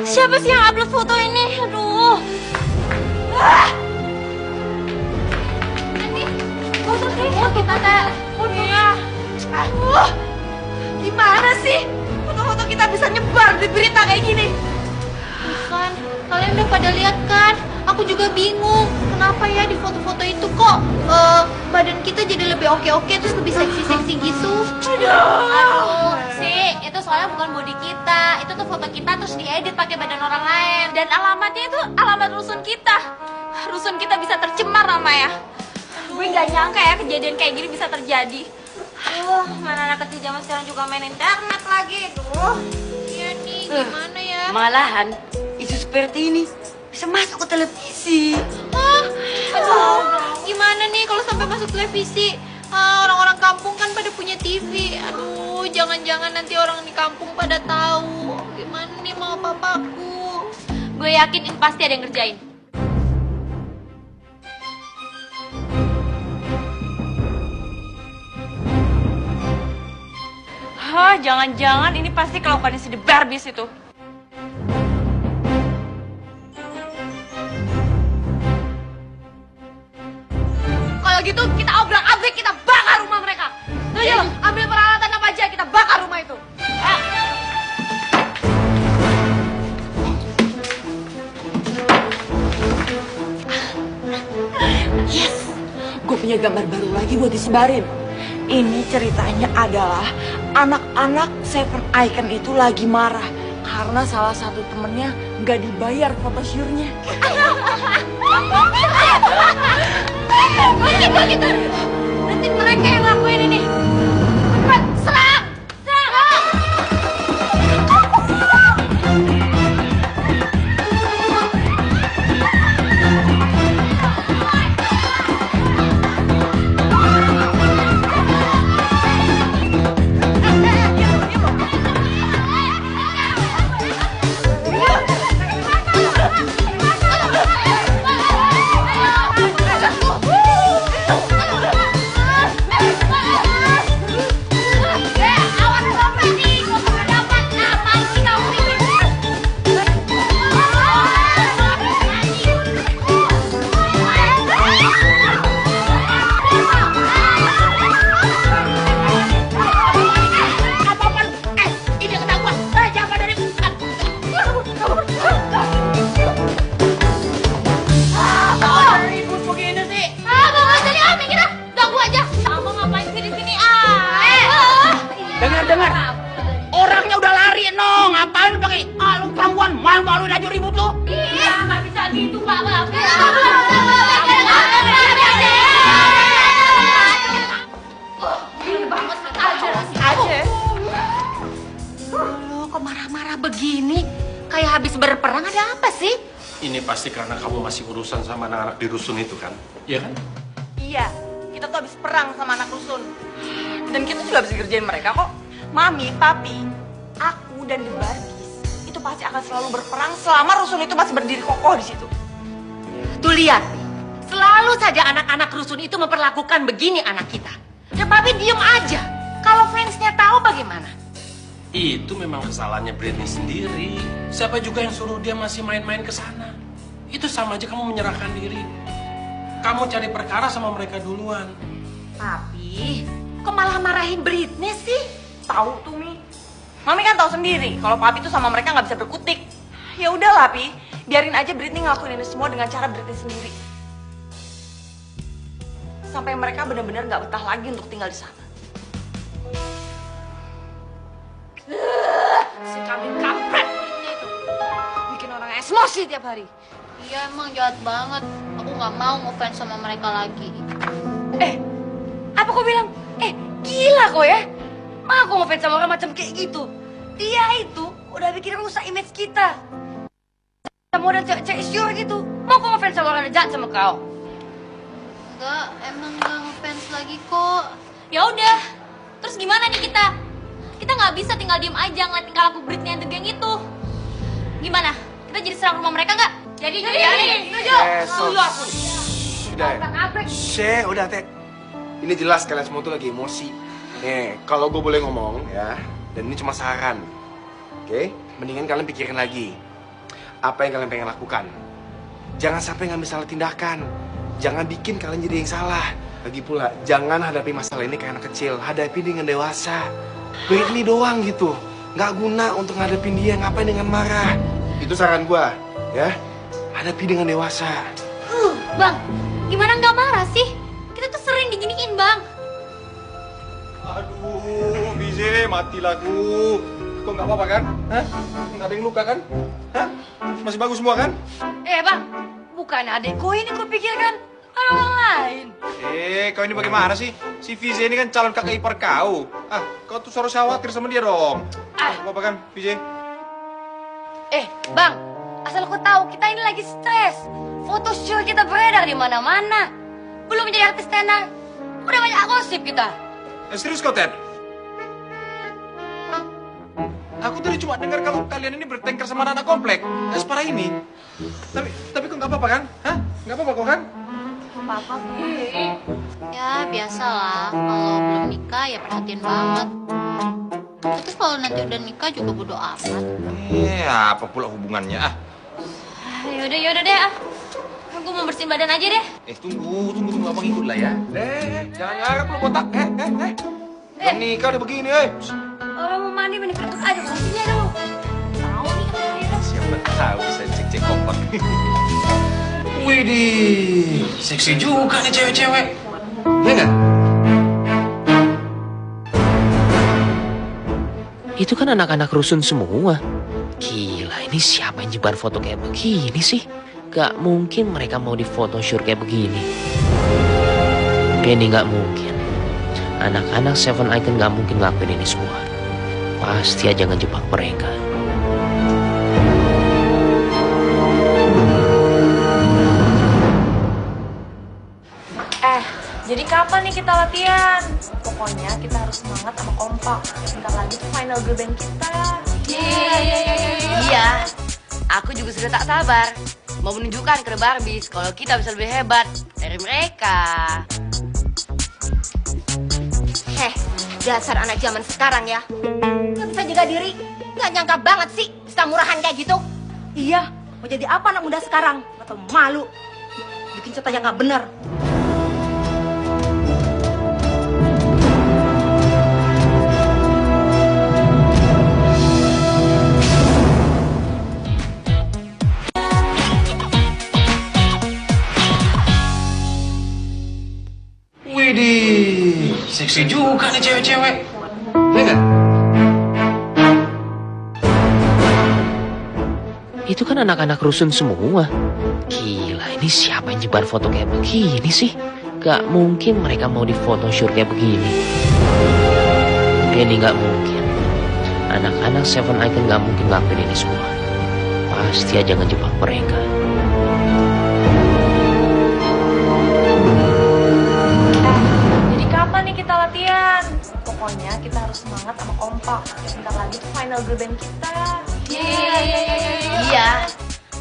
siapa sih yang upload foto ini? Aduh. Foto kita, Iya. Gimana sih? Foto-foto kita bisa nyebar di berita kayak gini. Kan, kalian udah pada lihat kan? Aku juga bingung, kenapa ya di foto-foto itu kok badan kita jadi lebih oke-oke terus lebih seksi-seksi gitu. Aduh, sih, itu soalnya bukan body kita, itu tuh foto kita terus diedit pakai badan orang lain. Dan alamatnya itu alamat rusun kita. Rusun kita bisa tercemar namanya. Gue nggak nyangka ya kejadian kayak gini bisa terjadi. Mana anak kecil zaman sekarang juga main internet lagi, tuh. Iya nih, gimana ya? Malahan, isu seperti ini bisa masuk ke televisi. Aduh, gimana nih kalau sampai masuk televisi? Orang-orang kampung kan pada punya TV. Aduh, jangan-jangan nanti orang di kampung pada tahu. Gimana nih mau papaku? Gue yakin ini pasti ada yang ngerjain. Hah, jangan-jangan ini pasti kelakuannya si The Barbies itu. Kalau gitu kita obrak-abrik, kita bakar rumah mereka. Ayo, ambil peralatan apa aja, kita bakar rumah itu. Yes, gue punya gambar baru lagi buat disebarin. Ini ceritanya adalah anak-anak Seven Icon itu lagi marah karena salah satu temennya nggak dibayar fotosyurnya. Begitu. Nanti mereka yang lakuin ini. Cepat, serang! Serang! Dengar. Orangnya udah lari, no. Ngapain lu pakai lu perempuan malu-maluin aja ribut lu? Iya, nggak bisa gitu, Pak. Lo kok marah-marah begini? Kayak habis berperang, ada apa sih? Ini pasti karena kamu masih urusan sama anak-anak di rusun itu kan? Iya kan? Iya, kita tuh habis perang sama anak rusun. Dan kita juga bisa kerjain mereka kok. Mami, papi, aku dan The Barbies itu pasti akan selalu berperang selama rusun itu masih berdiri kokoh di situ. Tuh lihat, selalu saja anak-anak rusun itu memperlakukan begini anak kita. Ya papi diem aja. Kalau fansnya tahu bagaimana? Itu memang kesalahannya Britney sendiri. Siapa juga yang suruh dia masih main-main ke sana? Itu sama aja kamu menyerahkan diri. Kamu cari perkara sama mereka duluan. Papi, kok malah marahin Britney sih? Tahu tuh Mi. Mami kan tahu sendiri kalau papi tuh sama mereka nggak bisa berkutik. Ya udahlah Pi, biarin aja Britney ngelakuin ini semua dengan cara Britney sendiri. Sampai mereka benar-benar nggak betah lagi untuk tinggal di sana. Si kambing kampret Britney itu bikin orang emosi tiap hari. Iya emang jahat banget. Aku nggak mau ngefans sama mereka lagi. Apa kau bilang? Gila kau ya? Mau kau ngefans sama orang macam kayak gitu? Dia itu udah bikin rusak image kita. Sama model cewek-cewek syur gitu. Mau kau ngefans sama orang yang jahat sama kau? Enggak, emang nggak ngefans lagi kok. Ya udah. Terus gimana nih kita? Kita nggak bisa tinggal diem aja ngeliat tingkah laku Britney and the gang itu. Gimana? Kita jadi serang rumah mereka nggak? Jadi. Setuju. Setuju aku. Udah ya. Udah Teh. Ini jelas kalian semua tuh lagi emosi. Nih, kalau gue boleh ngomong ya, dan ini cuma saran. Oke? Mendingan kalian pikirin lagi. Apa yang kalian pengen lakukan. Jangan sampai ngambil salah tindakan. Jangan bikin kalian jadi yang salah. Lagi pula, jangan hadapi masalah ini kayak anak kecil. Hadapi dengan dewasa. Britney doang gitu. Nggak guna untuk ngadepin dia. Ngapain dengan marah. Itu saran gue. Ya, hadapi dengan dewasa. Bang, gimana nggak marah sih? Kita tuh sering diginiin, Bang. Aduh, Bize, mati lagu. Kok nggak apa-apa kan? Hah? Nggak ada yang luka kan? Hah? Masih bagus semua kan? Bang, bukan adekku ini kupikirkan. Ada orang lain. Kau ini bagaimana sih? Si Vize ini kan calon kakak ipar kau. Kau tuh harus khawatir sama dia dong. Apa kan, Vize? Bang, asal kau tahu kita ini lagi stres. Foto shoot kita beredar di mana-mana. Belum jadi artis tenar, udah banyak gosip kita. Serius kau, Ted? Aku tadi cuma dengar kalau kalian ini bertengkar sama anak komplek. Separah ini. Tapi kok nggak apa-apa kan? Hah? Nggak apa-apa kok kan? Apa-apa Ya biasalah. Kalau belum nikah ya perhatian banget. Terus kalau nanti udah nikah juga bodo amat. Apa pula hubungannya? Yaudah deh ah. Gue mau bersihin badan aja deh. Tunggu, abang ikut lah ya. Jangan ngarep lu botak. Udah nikah udah begini, Orang mau mandi kertas aja, posisinya dong. Tahu nih kan. Siapa tahu bisa cek kompak. Widih, seksi juga nih cewek-cewek. Iya nggak? Itu kan anak-anak rusun semua. Gila, ini siapa yang nyebar foto kayak begini sih? Gak mungkin mereka mau di photoshoot kayak begini. Ini gak mungkin. Anak-anak Seven Icon gak mungkin ngelakuin ini semua. Pasti aja ngejebak mereka. Jadi kapan nih kita latihan? Pokoknya kita harus semangat sama kompak. Bentar lagi tuh final girl band kita. Iya, aku juga sudah tak sabar. Mau menunjukkan ke The Barbies kalau kita bisa lebih hebat dari mereka. Dasar anak zaman sekarang ya. Gak bisa jaga diri. Gak nyangka banget sih bisa murahan kayak gitu. Iya, mau jadi apa anak muda sekarang? Atau malu? Bikin contoh yang gak bener. Widih, seksi juga nih cewek-cewek. Iya nggak? Itu kan anak-anak rusun semua. Gila, ini siapa yang nyebar foto kayak begini sih? Gak mungkin mereka mau di photoshoot kayak begini. Ini gak mungkin. Anak-anak Seven Icon gak mungkin ngelakuin ini semua. Pasti aja ngejebak mereka. Jadi kapan nih kita latihan? Pokoknya kita harus semangat sama kompak. Bentar lagi tuh final girl band kita. Iya,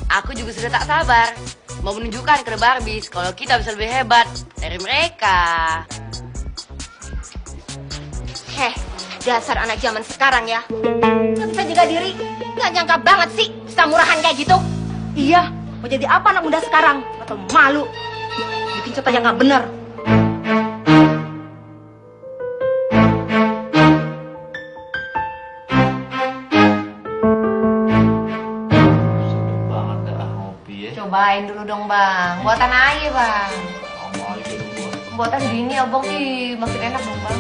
aku juga sudah tak sabar. Mau menunjukkan ke The Barbies kalau kita bisa lebih hebat dari mereka. Dasar anak zaman sekarang ya. Gak bisa jaga diri. Gak nyangka banget sih bisa murahan kayak gitu. Iya, mau jadi apa anak muda sekarang? Atau malu? Bikin contoh yang gak bener. Cobain dulu dong bang. Buatan aja bang. Buatan gini abang nih makin enak dong bang.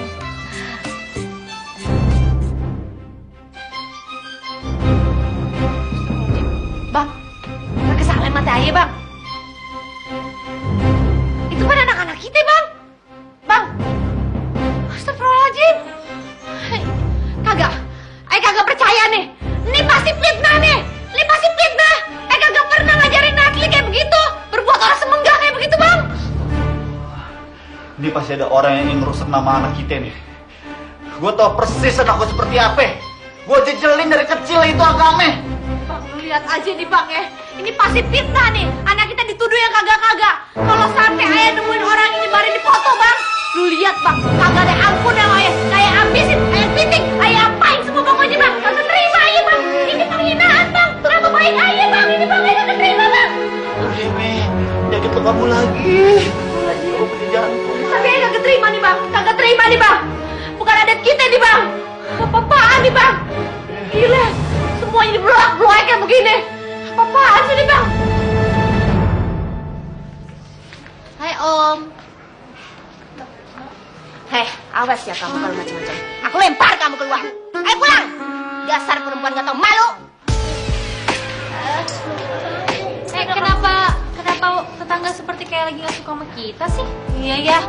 Bang, pakai salam mata aja bang. Itu kan anak-anak kita bang. Bang, astagfirullahaladzim. Kagak percaya nih. Ini pasti fitnah nih. Ini pasti fitnah. Kagak pernah ngajarin Natli kayak begitu. Berbuat orang semenggah kayak begitu bang. Ini pasti ada orang yang ingin merusak nama anak kita nih. Gue tau persis anak gue seperti apa. Gue jejelin dari kecil itu agame. Bang, lu lihat aja nih bang ya. Ini pasti fitnah nih. Anak kita dituduh yang kagak-kagak. Kalau sampai ayah nemuin orang ini baru dipoto bang. Lu lihat bang, kagak ada ampun yang ayah. Kayak habisin, ayah piting, ayah apain semua pokoknya bang. Kagak terima ayah bang. Ini penghinaan bang. Nama baik ayah bang. Ini bang, ayah kagak terima bang. Rimi, penyakit lo kamu lagi. Lagi obat jantung. Tapi ayah kagak terima nih bang. Kagak terima nih bang. Bukan adat kita nih bang. Apa-apaan nih bang. Gila, semuanya diblok-blok kayak begini. Apa-apaan sih nih bang? Hai om. Awas ya kamu kalau macam-macam. Aku lempar kamu keluar. Ayo pulang. Dasar perempuan gak tau malu. Kenapa tetangga seperti kayak lagi gak suka sama kita sih? Iya ya.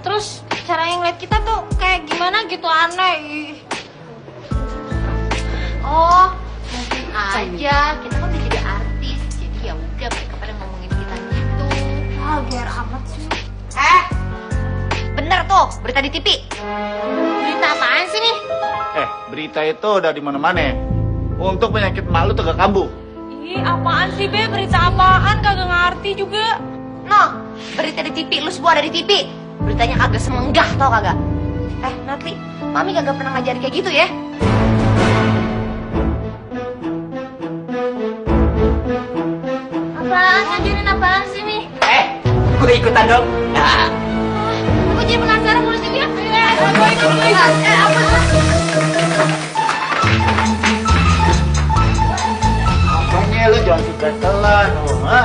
Terus cara yang ngeliat kita tuh kayak gimana gitu aneh. Oh, mungkin aja kita kan udah jadi artis. Jadi ya udah mereka pada ngomongin kita gitu. Biar amat sih. Bener tuh berita di TV. Berita apaan sih nih? Berita itu udah di mana-mana. Untuk penyakit malu tegak kambuh. Ih, apaan sih Be? Berita apaan? Kagak ngerti juga. Berita di TV, lu semua ada di TV. Beritanya kagak semenggah tau kagak? Natli, Mami kagak pernah ngajarin kayak gitu ya. Apaan? Ngajarin apaan sih nih? Gue ikutan dong. Nah. Gue jadi penasaran mulai sini ya. Makanya lu jangan suka telan, ha?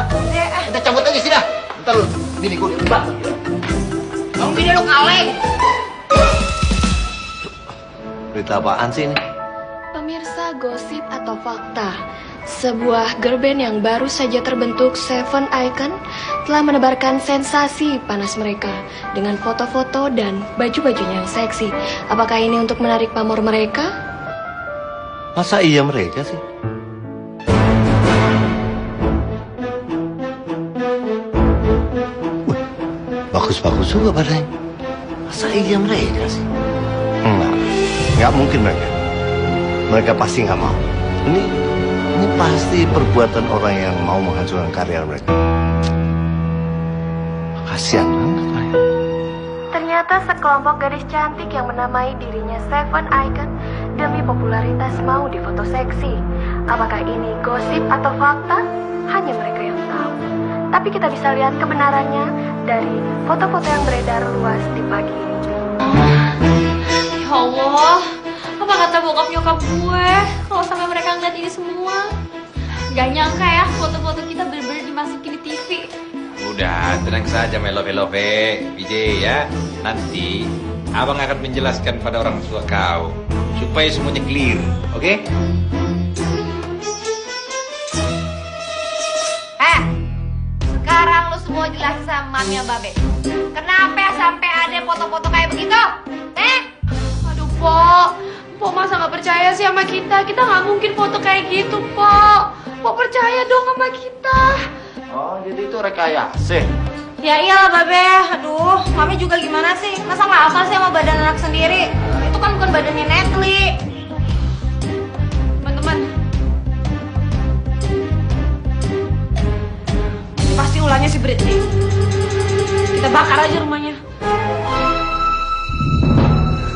Kita cabut aja sih dah. Ntar lu, bini gue diubah. Kamu bini lu kaleng. Berita apaan sih ini? Pemirsa Gosip atau Fakta, sebuah girl band yang baru saja terbentuk, Seven Icon, telah menebarkan sensasi panas mereka dengan foto-foto dan baju-bajunya yang seksi. Apakah ini untuk menarik pamor mereka? Masa iya mereka sih? Bagus-bagus juga badannya. Masa iya mereka sih? Nggak mungkin mereka. Mereka pasti nggak mau. Ini pasti perbuatan orang yang mau menghancurkan karya mereka. Kasihan banget mereka. Ternyata sekelompok gadis cantik yang menamai dirinya Seven Icon demi popularitas mau difoto seksi. Apakah ini gosip atau fakta? Hanya mereka yang tahu. Tapi kita bisa lihat kebenarannya dari foto-foto yang beredar luas di pagi ini. Ya Allah, apa kata bokap nyokap gue kalau sampai mereka ngeliat ini semua? Gak nyangka ya foto-foto kita bener-bener dimasukin di TV. Udah, tenang saja Melove, BJ ya. Nanti abang akan menjelaskan pada orang tua kau supaya semuanya clear, oke? Sekarang lu semua jelasin sama Mami sama Babe. Kenapa sampai ada foto-foto kayak begitu? Aduh, Po masa nggak percaya sih sama kita? Kita nggak mungkin foto kayak gitu, Po percaya dong sama kita. Oh, jadi itu rekayasa. Ya iyalah Babe, aduh Mami juga gimana sih? Masa nggak hafal sih sama badan anak sendiri? Itu kan bukan badannya Netli. Teman-teman, ini pasti ulahnya si Britney. Kita bakar aja rumahnya.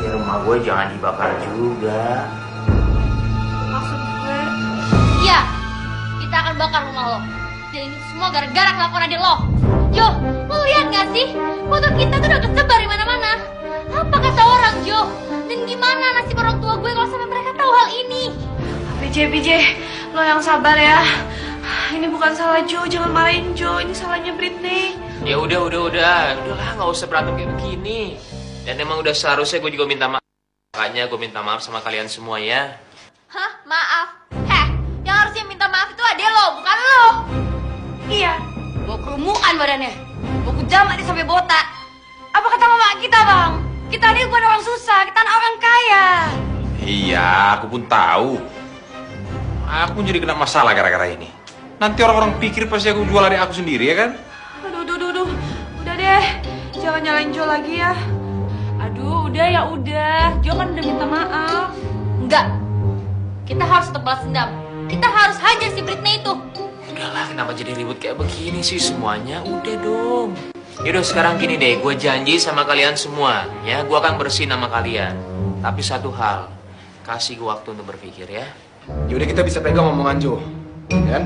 Ya rumah gue jangan dibakar juga. Maksud gue? Iya, kita akan bakar rumah lo. Dan ini semua gara-gara kelakuan adik lo. Jo, lo lihat gak sih? Foto kita tuh udah kesebar di mana-mana. Apa kata orang, Jo? Dan gimana nasib orang tua gue kalau sampai mereka tahu hal ini? BJ, lo yang sabar ya. Ini bukan salah Jo, jangan marahin Jo. Ini salahnya Britney. Ya udahlah, nggak usah berantem kayak begini. Dan emang udah seharusnya gue juga minta maaf. Makanya gue minta maaf sama kalian semua ya. Hah? Maaf? Yang harusnya minta maaf itu adek lo, bukan lo. Iya. Gue kerumukan badannya. Gue kejam dia sampai botak. Apa kata mama kita, Bang? Kita ini bukan orang susah, kita orang kaya. Iya, aku pun tahu. Aku pun jadi kena masalah gara-gara ini. Nanti orang-orang pikir pasti aku jual adik aku sendiri ya kan? Aduh. Udah deh, jangan nyalain Jo lagi ya. Aduh, udah. Jo kan udah minta maaf. Enggak. Kita harus tetap balas dendam. Kita harus hajar si Britney itu. Udahlah, kenapa jadi ribut kayak begini sih semuanya? Udah dong. Yaudah sekarang gini deh, gue janji sama kalian semua, ya, gue akan bersih nama kalian. Tapi satu hal, kasih gue waktu untuk berpikir ya. Yaudah kita bisa pegang omongan Jo, kan?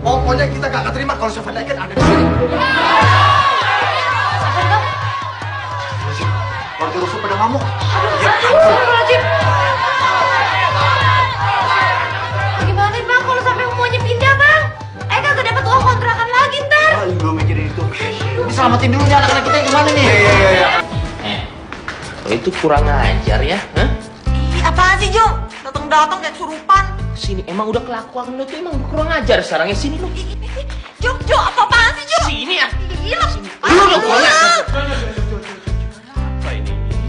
Pokoknya kita gak akan terima kalau Seven Icon ada di sini. Keluarga rusuh pada ngamuk. Gimana Bang kalau sampai semuanya pindah Bang? Eka gak dapat uang kontrakan lagi ntar. Gue mikirin itu. Diselamatin dulu nih anak-anak kita yang kemana nih? Iya. Lo itu kurang ajar ya, hah? Apaan sih Jo? Datang kayak kesurupan. Sini, emang udah kelakuan lo tuh emang kurang ajar sekarang ya, sini lo. Jo, apa-apaan sih Jo? Sini ya. Gila. Lu udah kurang ajar.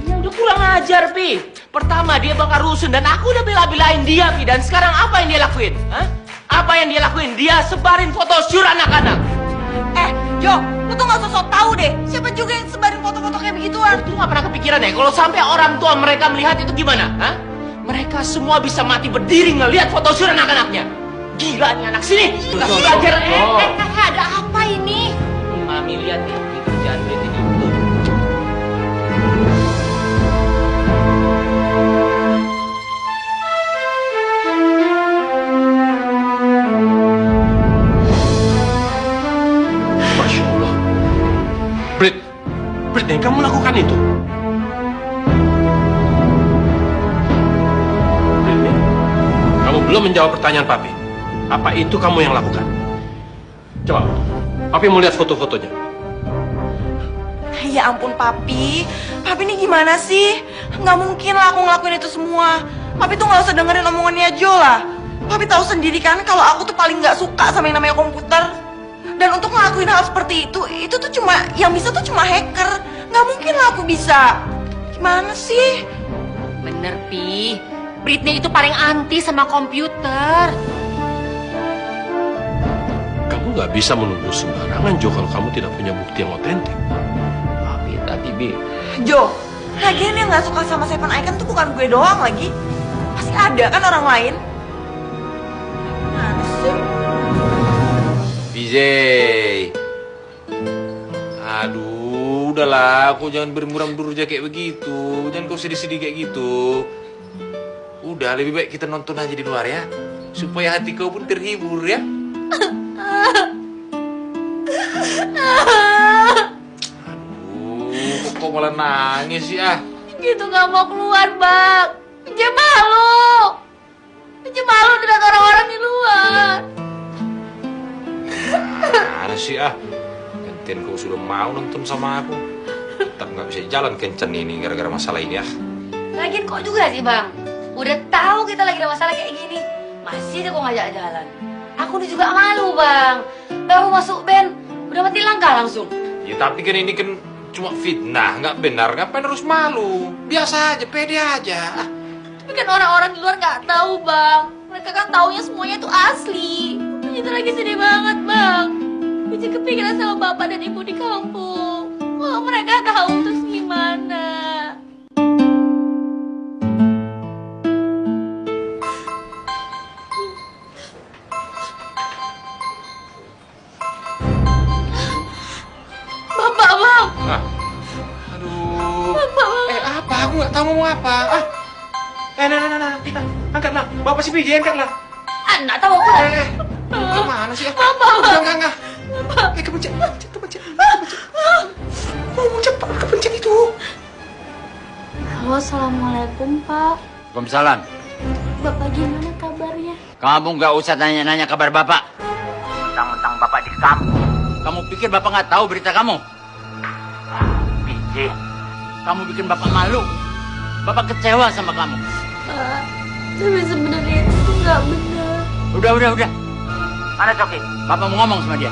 Ya udah kurang ajar, Pi. Pertama dia bakar rusun dan aku udah bela-belain dia, Pi. Dan sekarang apa yang dia lakuin? Hah? Apa yang dia lakuin? Dia sebarin foto syur anak-anak. Jo, lu tuh gak sosok tahu deh. Siapa juga yang sebarin foto-foto kayak begituan? Lu gak pernah kepikiran ya kalau sampai orang tua mereka melihat itu gimana? Hah? Mereka semua bisa mati berdiri ngelihat foto syur anak-anaknya. Gila nih anak sini. Kasih belajar. Ada apa ini? Mami lihat nih, kita pekerjaan Brit ini untuk Masya Allah. Brit, kamu lakukan itu? Britney, kamu belum menjawab pertanyaan Papi. Apa itu kamu yang lakukan? Coba, Papi mau lihat foto-fotonya. Ya ampun Papi, Papi ini gimana sih? Nggak mungkin lah aku ngelakuin itu semua. Papi tuh nggak usah dengerin omongannya Jo lah. Papi tahu sendiri kan kalau aku tuh paling nggak suka sama yang namanya komputer. Dan untuk ngelakuin hal seperti itu tuh cuma yang bisa tuh cuma hacker. Nggak mungkin lah aku bisa. Gimana sih? Bener, Pi. Britney itu paling anti sama komputer. Kamu nggak bisa menuduh sembarangan, Jo, kalau kamu tidak punya bukti yang otentik. Tapi Bi, Jo, lagian yang nggak suka sama Seven Icon tuh bukan gue doang lagi. Pasti ada kan orang lain. Gimana sih? BJ. Aduh, udahlah, kau jangan bermuram durja kayak begitu. Jangan kau sedih-sedih kayak gitu. Udah, lebih baik kita nonton aja di luar ya. Supaya hati kau pun terhibur ya. Aduh, kok malah nangis ya? Gitu gak mau keluar, Bang. Dia malu. Dia malu dengan orang-orang di luar. Mana sih gantian kau sudah mau nonton sama aku. Tetap nggak bisa jalan kencan ini gara-gara masalah ini ya. Lagian kok juga sih bang? Udah tahu kita lagi ada masalah kayak gini, masih aja kok ngajak jalan. Aku udah juga malu bang. Baru masuk band, udah mati langkah langsung. Ya tapi kan ini kan cuma fitnah, nggak benar. Ngapain harus malu? Biasa aja, pede aja. Tapi kan orang-orang di luar nggak tahu, Bang. Mereka kan taunya semuanya itu asli. Itu lagi sedih banget, Bang. Uji kepikiran sama bapak dan ibu di kampung. Kalau mereka tahu terus gimana? Bapak, Bang. Aduh. Bapak, Bang. Apa? Aku nggak tahu ngomong apa. Nah. Angkatlah. Bapak si PJ, angkatlah. Nggak tahu aku. Kemana sih? Bapak. Enggak. Kepencet. Ngomong cepat, kepencet itu. Halo, assalamualaikum Pak. Waalaikumsalam. Bapak gimana kabarnya? Kamu nggak usah nanya-nanya kabar bapak. Mentang-mentang bapak di kampung. Kamu pikir bapak nggak tahu berita kamu? Biji, kamu bikin bapak malu. Bapak kecewa sama kamu. Pak, tapi sebenarnya itu nggak benar. Udah. Mana Coki? Bapak mau ngomong sama dia.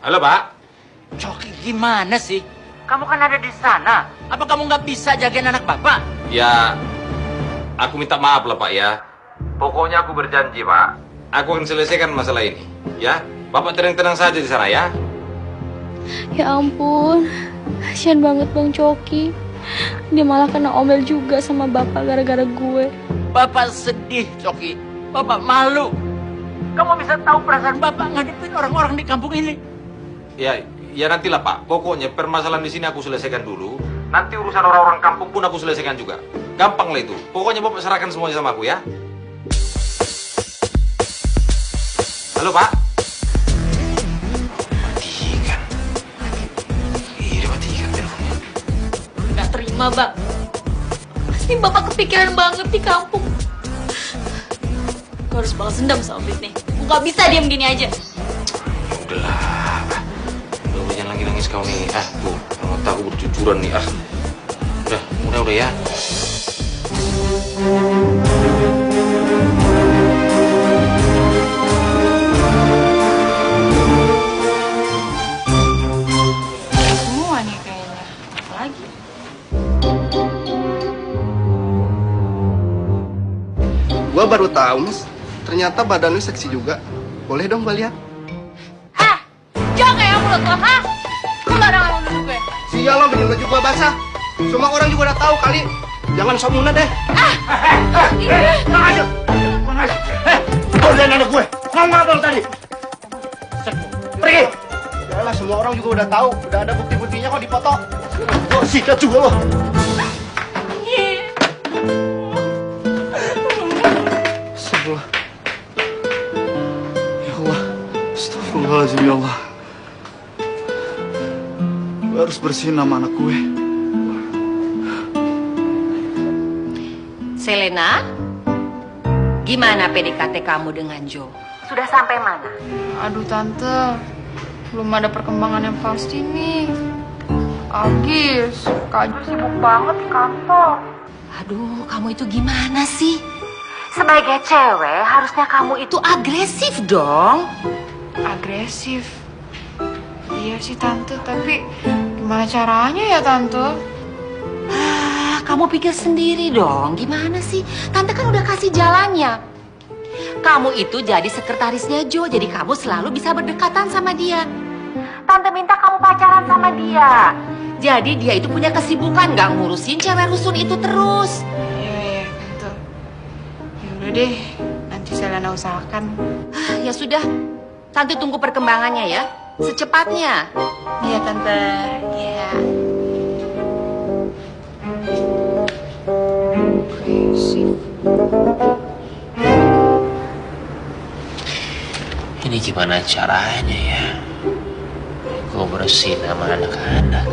Halo Pak. Coki gimana sih? Kamu kan ada di sana. Apa kamu nggak bisa jagain anak bapak? Ya, aku minta maaf lah Pak ya. Pokoknya aku berjanji Pak, aku akan selesaikan masalah ini. Ya, Bapak tenang-tenang saja di sana ya. Ya ampun, kasian banget Bang Coki. Dia malah kena omel juga sama bapak gara-gara gue. Bapak sedih, Coki. Bapak malu. Kamu bisa tahu perasaan bapak ngadepin orang-orang di kampung ini. Ya nantilah Pak. Pokoknya permasalahan di sini aku selesaikan dulu. Nanti urusan orang-orang kampung pun aku selesaikan juga. Gampang lah itu. Pokoknya Bapak serahkan semuanya sama aku ya. Halo Pak. Matikan. Iya matikan teleponnya. Nggak terima, Bang. Pasti bapak kepikiran banget di kampung. Gue harus balas dendam sama Britney. Gue nggak bisa diam gini aja. Udahlah. Jangan lagi nangis kau nih. Tuh, mata aku bercucuran nih. Udah ya. Semua nih kayaknya. Apa lagi? Gua baru tahu, Mas. Ternyata badan lu seksi juga. Boleh dong gua lihat? Jangan kayak mulut lo, hah? Sembarangan lo nuduh gue. Sial lo bikin baju gua basah. Semua orang juga udah tahu kali. Jangan sombong deh. Tenang aja. Godain anak gue. Ngomong apa lu tadi? Pergi. Yalah, semua orang juga udah tahu. Udah ada bukti-buktinya kok di foto. Lo sikat juga lo. Astagfirullah. Ya Allah. Astagfirullahaladzim ya Allah. Gue harus bersihin nama anak gue. Selena, gimana PDKT kamu dengan Joe? Sudah sampai mana? Aduh tante, belum ada perkembangan yang pasti nih. Agis, Kak Jo sibuk banget di kantor. Aduh, kamu itu gimana sih? Sebagai cewek, harusnya kamu itu agresif dong. Agresif? Iya sih tante, tapi gimana caranya ya tante? Kamu pikir sendiri dong, gimana sih? Tante kan udah kasih jalannya. Kamu itu jadi sekretarisnya Joe, jadi kamu selalu bisa berdekatan sama dia. Tante minta kamu pacaran sama dia. Jadi dia itu punya kesibukan, gak ngurusin cewek rusun itu terus. Iya, tante. Ya udah deh, nanti Selena usahakan. Ya sudah, tante tunggu perkembangannya ya, secepatnya. Iya tante, iya. Ini gimana caranya ya? Gue bersihin nama anak-anak.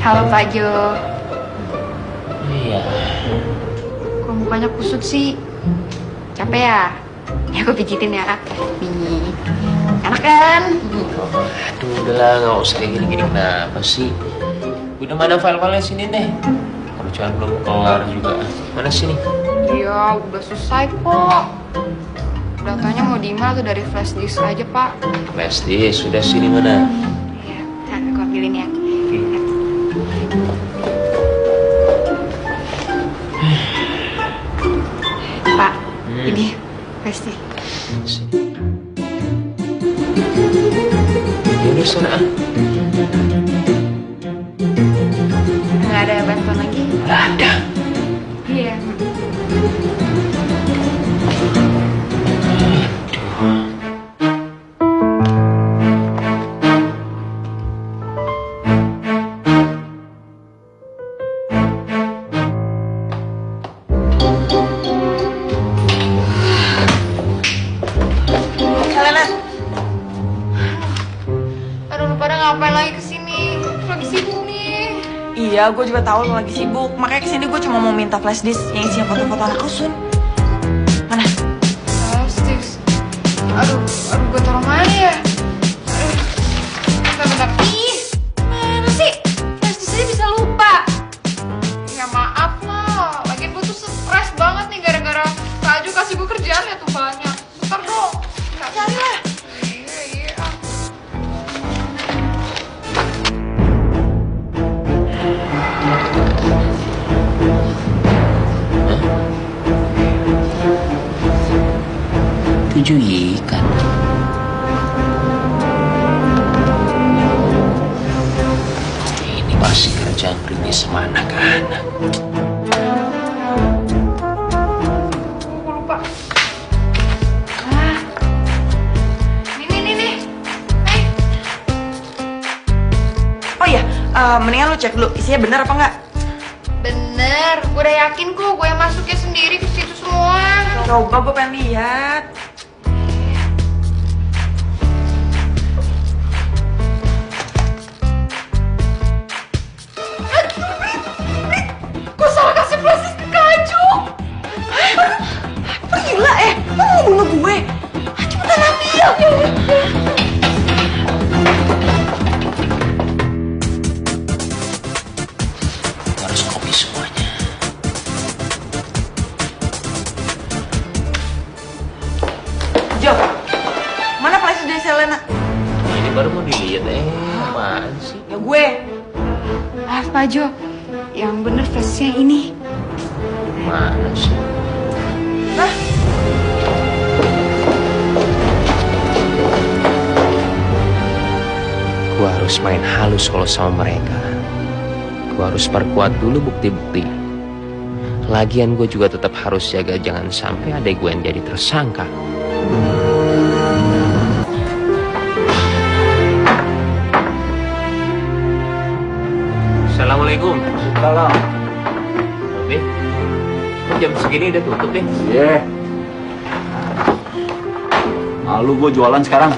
Halo Pak Jo. Iya. Kok mukanya kusut sih? Capek ya? Ya aku pijitin ya. Nih. Enak kan? Aduh, udahlah, nggak usah kayak gini-gini. Kenapa sih? Udah mana file-filenya sini deh. Kalau cuma belum kelar juga. Mana sini? Iya, udah selesai kok. Datanya mau di mana tuh dari flash disk aja, Pak. Flash disk, sudah sini mana? Iya, nah, aku ambilin ya. Pak, ini flash disk. Ya udah sana. Nggak ada bantuan lagi? Nggak ada. Iya. Selena. Aduh, lu pada ngapain lagi kesini? Lagi sibuk nih. Iya, gue juga tahu lo lagi sibuk. Makanya kesini gue cuma mau minta flash disk yang isinya foto-foto anak rusun. Mana? Flash disk. Aduh, gue taruh mana ya? Aduh, bentar. Ih, mana sih? Flash disk aja bisa lupa. Ya maaf lah. Lagian gue tuh stres banget nih gara-gara Kak Jo kasih gue kerjaan ya tuh banyak. Bentar dong. Cari lah. Iya. Tujuh ikan. Ini pasti kerjaan Britney sama anak-anak. Gue lupa. Ah. Nih. Oh iya, mendingan lu cek dulu isinya bener apa enggak? Bener, gue udah yakin kok gue yang masuknya sendiri ke situ semua. Coba gue pengen lihat. Gue salah kasih flash ke Kak Jo. Gila lu mau bunuh gue? Cepetan ambil. Harus copy semuanya. Jo, mana flash dari Selena? Ini baru mau dilihat. Apaan sih? Ya gue. Maaf Pak Jo, yang bener flashnya ini. Mana sih? Lah, harus main halus kalau sama mereka. Gue harus perkuat dulu bukti-bukti. Lagian gue juga tetap harus jaga jangan sampai adek gue yang jadi tersangka. Assalamualaikum. Salam. Be, kok jam segini udah tutup deh? Iya. Malu gue jualan sekarang.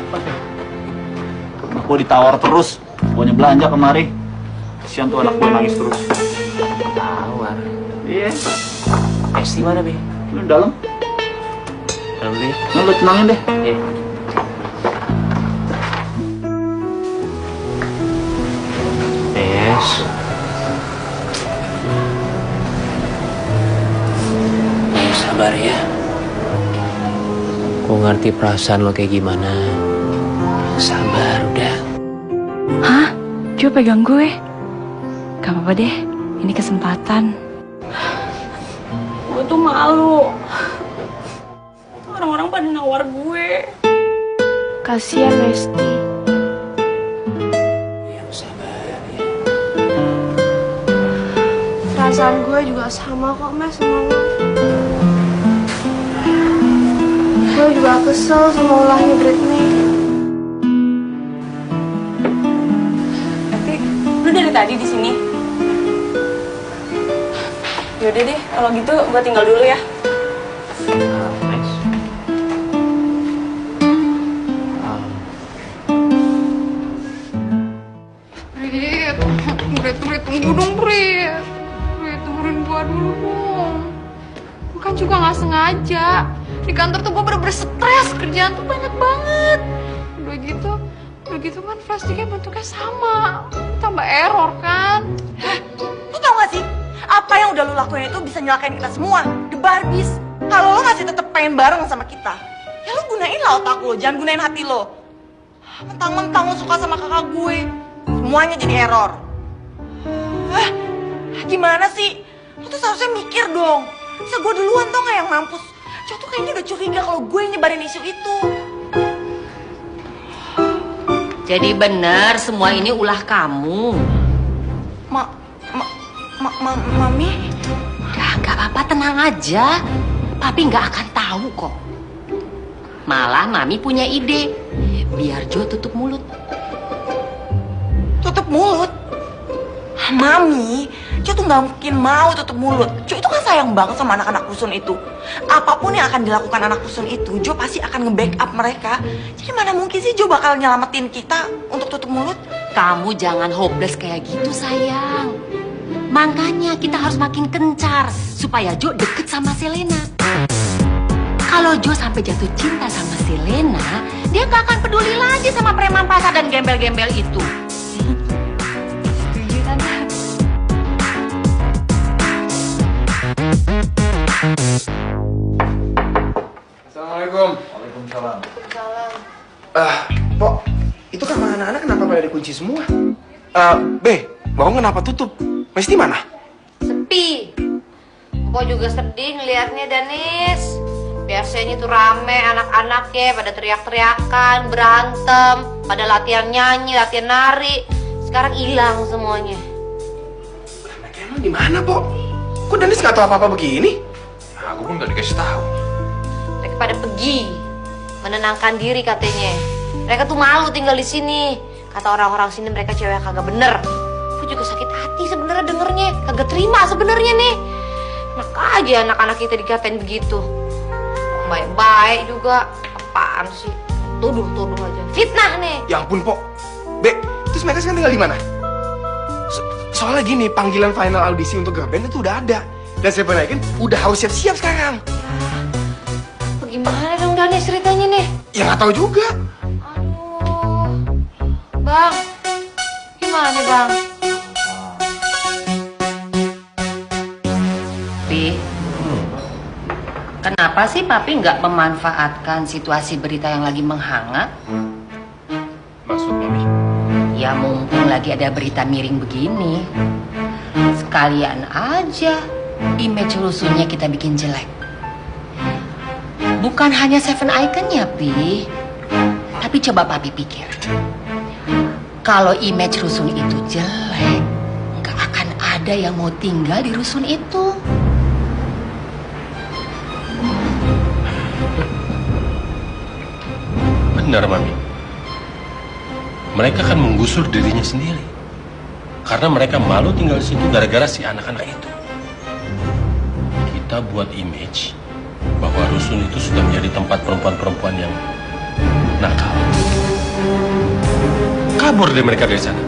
Aku ditawar terus. Pokoknya belanja kemari. Kasian tuh anak gue nangis terus. Tawar? Iya. Mesti mana, Be? Lu di dalam. Dalam deh. Nah, lu tenangin deh. Iya. Yes. Sabar ya. Gue ngerti perasaan lo kayak gimana. Sabar udah. Hah? Jo pegang gue. Gak apa-apa deh, ini kesempatan. Gue tuh malu. Orang-orang pada nawar gue. Kasian Mesti. Perasaan gue juga sama kok, Mes, sama lo. Gue juga kesel sama ulahnya Britney. Tapi lu dari tadi di sini. Yaudah deh, kalau gitu gue tinggal dulu ya. Brit, tunggu dong, Brit. Brit, dengerin gua dulu dong. Gue kan juga gak sengaja. Di kantor tuh gue bener-bener stres, kerjaan tuh banyak banget. Udah gitu kan plastiknya bentuknya sama. Tambah error kan. Lu tau gak sih? Apa yang udah lu lakuin itu bisa nyelakain kita semua. The Barbies. Kalau lo masih tetap pengen bareng sama kita, ya lo gunain lah otak lo, jangan gunain hati lo. Mentang-mentang lo suka sama kakak gue, semuanya jadi error. Hah? Gimana sih? Lo tuh seharusnya mikir dong. Bisa gue duluan tau gak yang mampus? Cowok tuh kayaknya udah curiga kalau gue yang nyebarin isu itu. Jadi benar semua ini ulah kamu. Mami? Udah gak apa-apa, tenang aja. Papi gak akan tahu kok. Malah Mami punya ide. Biar Jo tutup mulut. Tutup mulut? Mami, Jo tuh gak mungkin mau tutup mulut. Jo itu kan sayang banget sama anak-anak rusun itu. Apapun yang akan dilakukan anak rusun itu, Jo pasti akan nge-backup mereka. Jadi mana mungkin sih Jo bakal nyelamatin kita untuk tutup mulut? Kamu jangan hopeless kayak gitu sayang. Makanya kita harus makin kencar supaya Jo deket sama Selena. Kalau Jo sampai jatuh cinta sama Selena, dia gak akan peduli lagi sama preman pasar dan gembel-gembel itu. Setuju, Tante. Assalamualaikum. Waalaikumsalam. Pok, itu kamar anak-anak kenapa pada dikunci semua? B, warung kenapa tutup? Mesti mana? Sepi. Kok juga sedih ngelihatnya, Danis. Biasanya tuh rame anak-anak ya, pada teriak-teriakan, berantem, pada latihan nyanyi, latihan nari. Sekarang hilang semuanya. Mereka emang di mana, Pok? Kok Danis nggak tahu apa-apa begini? Ya, aku pun nggak dikasih tahu. Mereka pada pergi, menenangkan diri katanya. Mereka tuh malu tinggal di sini. Kata orang-orang sini mereka cewek kagak bener. Aku juga sakit hati sebenarnya dengernya, kagak terima sebenarnya nih. Enak aja anak-anak kita dikatain begitu. Baik-baik juga, apaan sih? Tuduh-tuduh aja, fitnah nih. Ya ampun, Pok. B, terus mereka sekarang tinggal di mana? Soalnya gini, panggilan final audisi untuk girl band itu udah ada. Dan Seven Icon udah harus siap-siap sekarang. Bagaimana dong Danis ceritanya nih? Ya nggak tahu juga. Bang, gimana Bang? Pi, kenapa sih Papi nggak memanfaatkan situasi berita yang lagi menghangat? Maksud Mami? Ya mumpung lagi ada berita miring begini, sekalian aja image rusunnya kita bikin jelek. Bukan hanya Seven Icon ya, Pi. Tapi coba Papi pikir. Kalau image rusun itu jelek, nggak akan ada yang mau tinggal di rusun itu. Benar, Mami. Mereka akan menggusur dirinya sendiri. Karena mereka malu tinggal di situ gara-gara si anak-anak itu. Kita buat image bahwa rusun itu sudah menjadi tempat perempuan-perempuan yang nakal. Kabur deh mereka dari sana.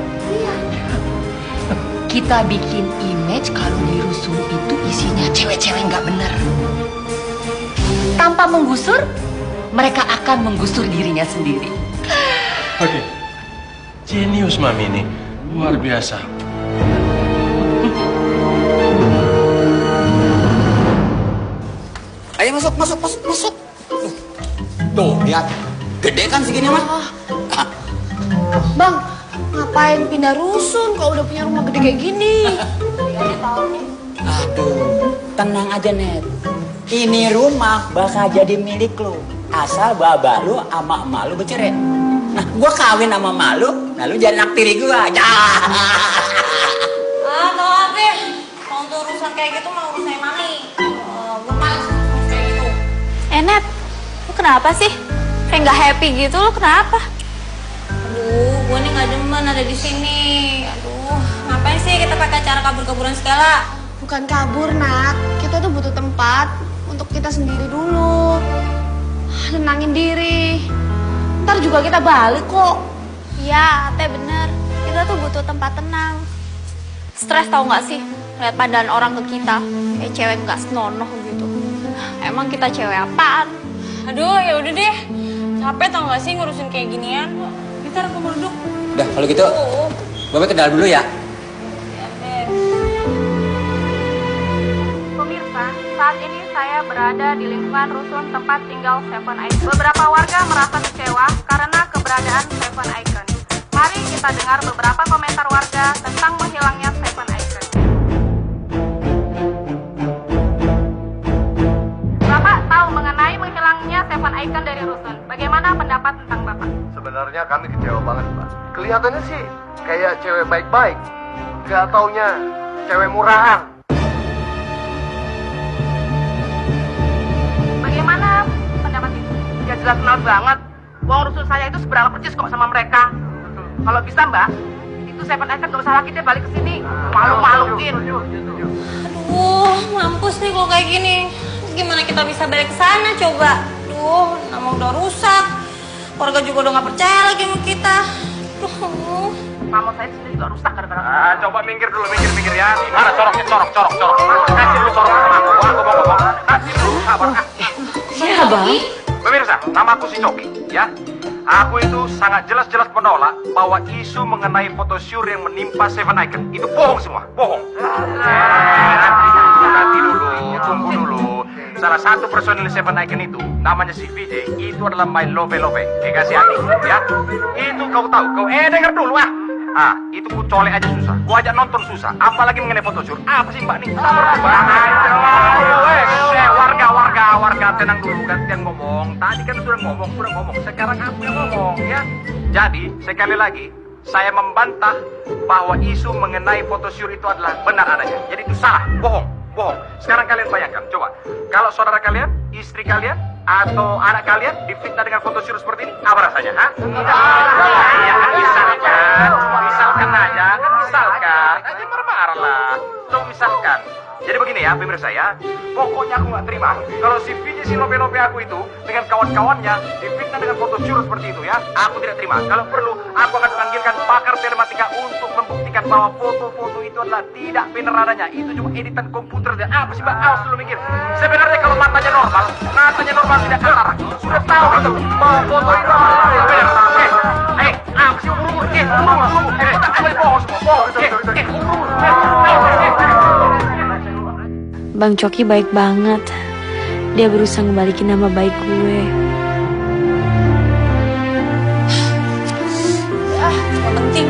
Kita bikin image kalau di rusun itu isinya cewek-cewek nggak benar. Tanpa menggusur, mereka akan menggusur dirinya sendiri. Oke. Jenius Mami ini. Luar biasa. Ayo masuk. Tuh, lihat. Gede kan segini mah? Bang, ngapain pindah rusun kalau udah punya rumah gede kayak gini? Aduh, tenang aja, Net. Ini rumah bakal jadi milik lu. Asal babak lu sama emak lu bercerai. Nah, gua kawin sama emak lu, nah lu jadi anak tiri gua. Tau apa? Kalau untuk urusan kayak gitu mau urusan Mami. Gue males kayak gitu. Net, lu kenapa sih? Kayak nggak happy gitu, lu kenapa? Aduh, gue nih nggak demen ada di sini. Aduh, ngapain sih kita pakai cara kabur-kaburan segala? Bukan kabur, Nat. Kita tuh butuh tempat untuk kita sendiri dulu. Tenangin diri. Ntar juga kita balik kok. Iya, Teh bener. Kita tuh butuh tempat tenang. Stres tau gak sih? Lihat pandangan orang ke kita. Kayak cewek gak senonoh gitu. Emang kita cewek apaan? Aduh, ya udah deh. Capek tau gak sih ngurusin kayak ginian? Ntar aku mau duduk. Udah, kalau gitu, Bapak ke dalam dulu ya. Pemirsa, saat ini saya berada di lingkungan rusun tempat tinggal Seven Icon. Beberapa warga merasa kecewa karena keberadaan Seven Icon. Mari kita dengar beberapa komentar warga tentang menghilangnya Seven Icon. Bapak tahu mengenai menghilangnya Seven Icon dari rusun. Bagaimana pendapat tentang Bapak? Sebenarnya kami kecewa banget, Pak. Kelihatannya sih kayak cewek baik-baik. Gak taunya cewek murahan. Bagaimana pendapat itu? Ya jelas kenal banget. Uang rusun saya itu seberapa percis kok sama mereka. Kalau bisa Mbak, itu Seven Icon gak usah lagi deh balik ke sini. Malu-maluin. Aduh, mampus nih kalau kayak gini. Gimana kita bisa balik ke sana coba? Aduh, nama udah rusak. Warga juga udah gak percaya lagi sama kita. Aduh. Mama saya sendiri juga rusak gara-gara. Coba minggir dulu, minggir ya. Mana coroknya, corok. Kasih dulu corok sama aku. Aku mau ngomong. Kasih dulu, sabar. Siapa? Pemirsa, nama aku si Coki, ya. Aku itu sangat jelas-jelas menolak bahwa isu mengenai photoshoot yang menimpa Seven Icon itu bohong semua, bohong. Nanti dulu, tunggu dulu. Salah satu personil Seven Icon itu, namanya si VJ, itu adalah my love. Kasih hati, ya. Itu kau tahu, kau dengar dulu ah. Itu ku colek aja susah, ku ajak nonton susah, apalagi mengenai photoshoot. Apa sih mbak nih? Warga, tenang dulu, gantian ngomong. Tadi kan sudah ngomong. Sekarang aku yang ngomong, ya. Jadi, sekali lagi, saya membantah bahwa isu mengenai photoshoot itu adalah benar adanya. Jadi itu salah, bohong. Sekarang kalian bayangkan, coba. Kalau saudara kalian, istri kalian, atau anak kalian difitnah dengan photoshoot seperti ini, apa rasanya, ha? Iya, misalkan aja. Aja marah-marah lah. Coba misalkan. Jadi begini ya, pemirsa ya. Pokoknya aku nggak terima kalau si VJ si lope-lope aku itu dengan kawan-kawannya difitnah dengan photoshoot seperti itu ya. Aku tidak terima. Kalau perlu, aku akan panggilkan pakar telematika untuk membuktikan bahwa foto-foto itu adalah tidak benar adanya. Itu cuma editan komputer. Apa sih, Mbak? Awas dulu mikir. Sebenarnya kalau matanya normal tidak kelar. Sudah tahu itu bahwa foto itu adalah benar. Apa sih umur? Bohong semua. Bang Coki baik banget. Dia berusaha ngebalikin nama baik gue. Gak penting.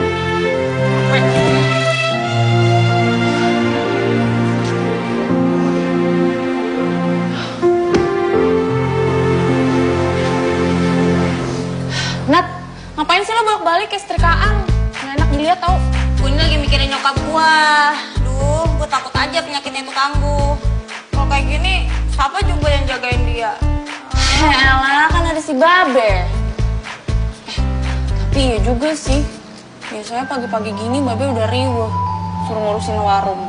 Nat, ngapain sih lo bolak-balik kayak setrikaan? gua. Duh, gua takut aja penyakitnya itu kambuh. Kalau kayak gini, siapa juga yang jagain dia? Elah, kan ada si Babe. Tapi iya juga sih. Biasanya pagi-pagi gini Babe udah riweuh, suruh ngurusin warung.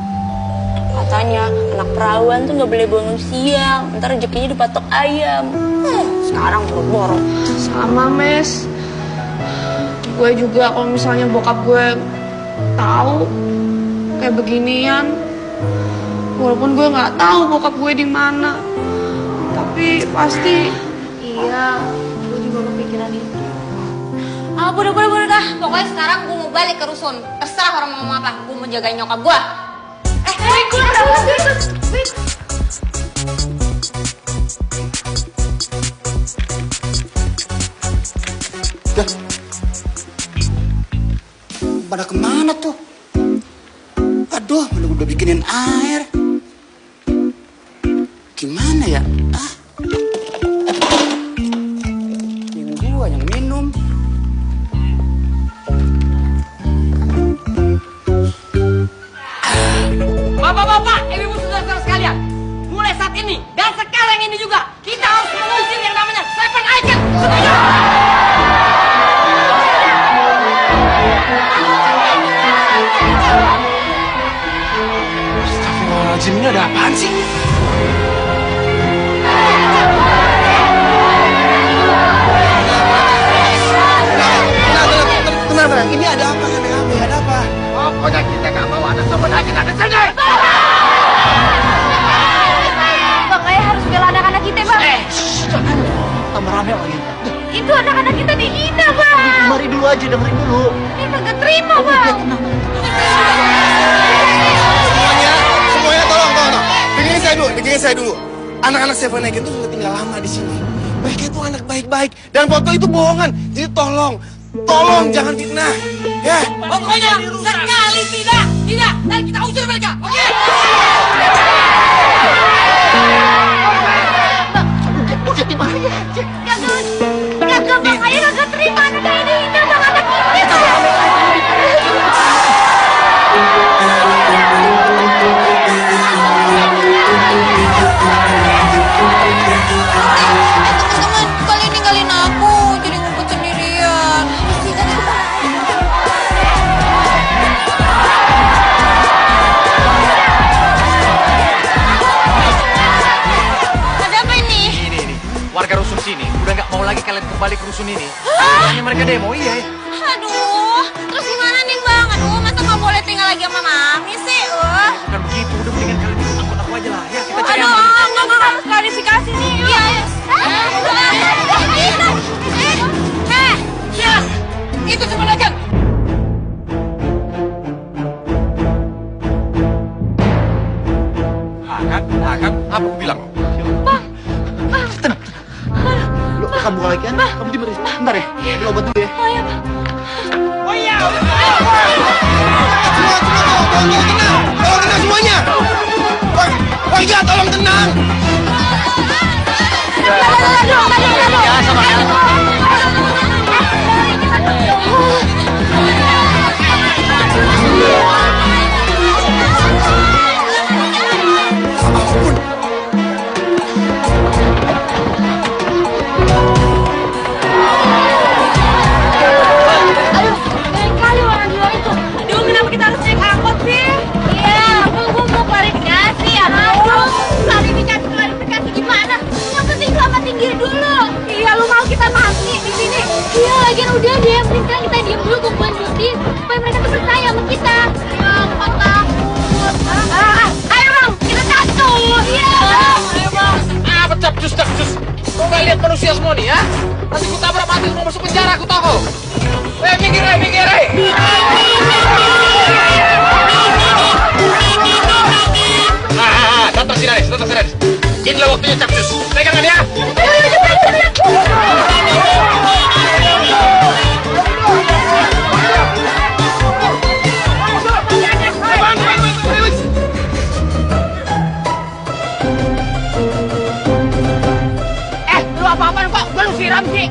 Katanya anak perawan tuh nggak boleh bangun siang, ntar rezekinya dipatok ayam. Sekarang boro-boro. Sama, Mes. Gue juga kalau misalnya bokap gue tahu kayak beginian, walaupun gue nggak tahu bokap gue di mana, tapi pasti iya, gue juga kepikiran itu. Ah, boleh dah. Pokoknya sekarang gue mau balik ke rusun. Terserah orang mau ngomong apa, gue mau jagain nyokap gue. Gue ikut. Pada kemana tuh? Aduh, udah bikinin air. Gimana ya? Yang gua yang minum. Bapak-bapak, ibu-ibu saudara sekalian, mulai saat ini dan sekarang ini juga kita harus mengusir yang namanya Seven Icon. Setuju? Astagfirullahaladzim, ini ada apaan sih? Tenang, ini ada apa kan kami? Ada apa? Pokoknya kita gak mau ada Seven Icon ada sini. Makanya harus bela anak-anak kita, Bang. Jangan, tambah rame lagi. Itu anak-anak kita dihina, Bang. Mari dulu aja, dengerin dulu. Ini kagak terima, Bang. Semuanya tolong. Dengerin saya dulu. Anak-anak Seven Icon itu sudah tinggal lama di sini. Mereka itu anak baik-baik dan foto itu bohongan. Jadi tolong jangan fitnah. Ya. Pokoknya sekali tidak, dan kita usir mereka. Oke? Udah dimana ya? Kagak, Bang. Ayo kagak terima anak ini dihina, Bang. Anak kita. Teman-teman, kalian ninggalin aku jadi ngumpet sendirian. Ada apa ini? Ini, warga rusun sini udah nggak mau lagi kalian kembali ke rusun ini. Makanya mereka demo, iya. Aduh, terus gimana nih Bang? Aduh, masa nggak boleh tinggal lagi sama Mami sih? Bukan begitu, udah mendingan kalian ikut aku aja lah. Ya, kita cari Aduh, aman. enggak harus klarifikasi nih. Iya. Itu sebenarnya. Akan, apa aku bilang? Lu kamu buka lagi kan? Kamu dimeris. Bentar ya. Ini obat dulu ya. Oh iya. Tolong tenang semuanya. Warga, tolong tenang. Ya, sama ya. Aduh, kenapa kita harus naik angkot sih? Iya, gue mau klarifikasi ya. Aduh, klarifikasi gimana? Yang penting selamatin diri dulu. Iya, lu mau kita mati di sini? Iya, lagian udah deh. Mending sekarang kita diam dulu kumpulin bukti supaya mereka tuh percaya sama kita. Ya, ampun takut. Ayo bang, kita satu. Iya. Ayo Bang. Capcus. Kau nggak lihat manusia semua nih ya? Nanti ku tabrak mati, mau masuk penjara aku tahu. Minggir. Datang sini. Inilah waktunya Capcus. Pegangan ya. Lu apa-apaan kok? Gue lu siram sih.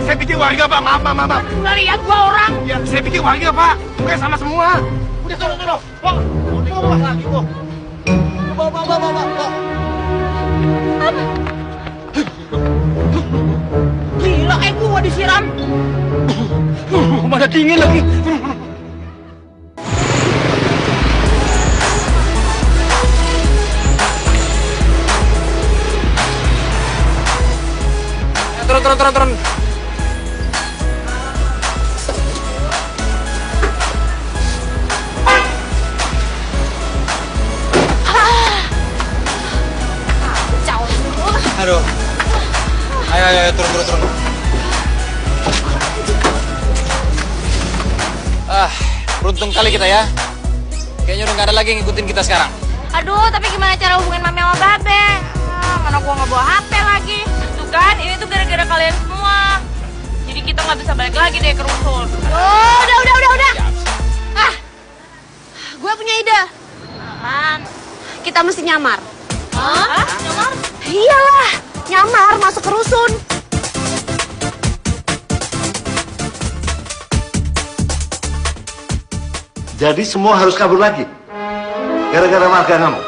Saya pikir warga, Pak. Maaf. Nggak lihat gua orang. Ya, saya pikir warga, Pak. Bukan sama semua. Tolong. Bawa lagi, bawa. Bawa. Apa? Gila, gua disiram. Mana dingin lagi. Turun. Aduh. Ayo, turun. Beruntung kali kita ya. Kayaknya udah gak ada lagi yang ngikutin kita sekarang. Aduh, tapi gimana cara hubungin Mami sama Babe? Mana gua nggak bawa HP lagi. Tuh kan, ini tuh gara-gara kalian semua. Jadi kita nggak bisa balik lagi deh ke rusun. Oh, udah. Gue punya ide. Apaan? Kita mesti nyamar. Hah? Nyamar? Iyalah, nyamar masuk ke rusun. Jadi semua harus kabur lagi? Gara-gara marga kamu?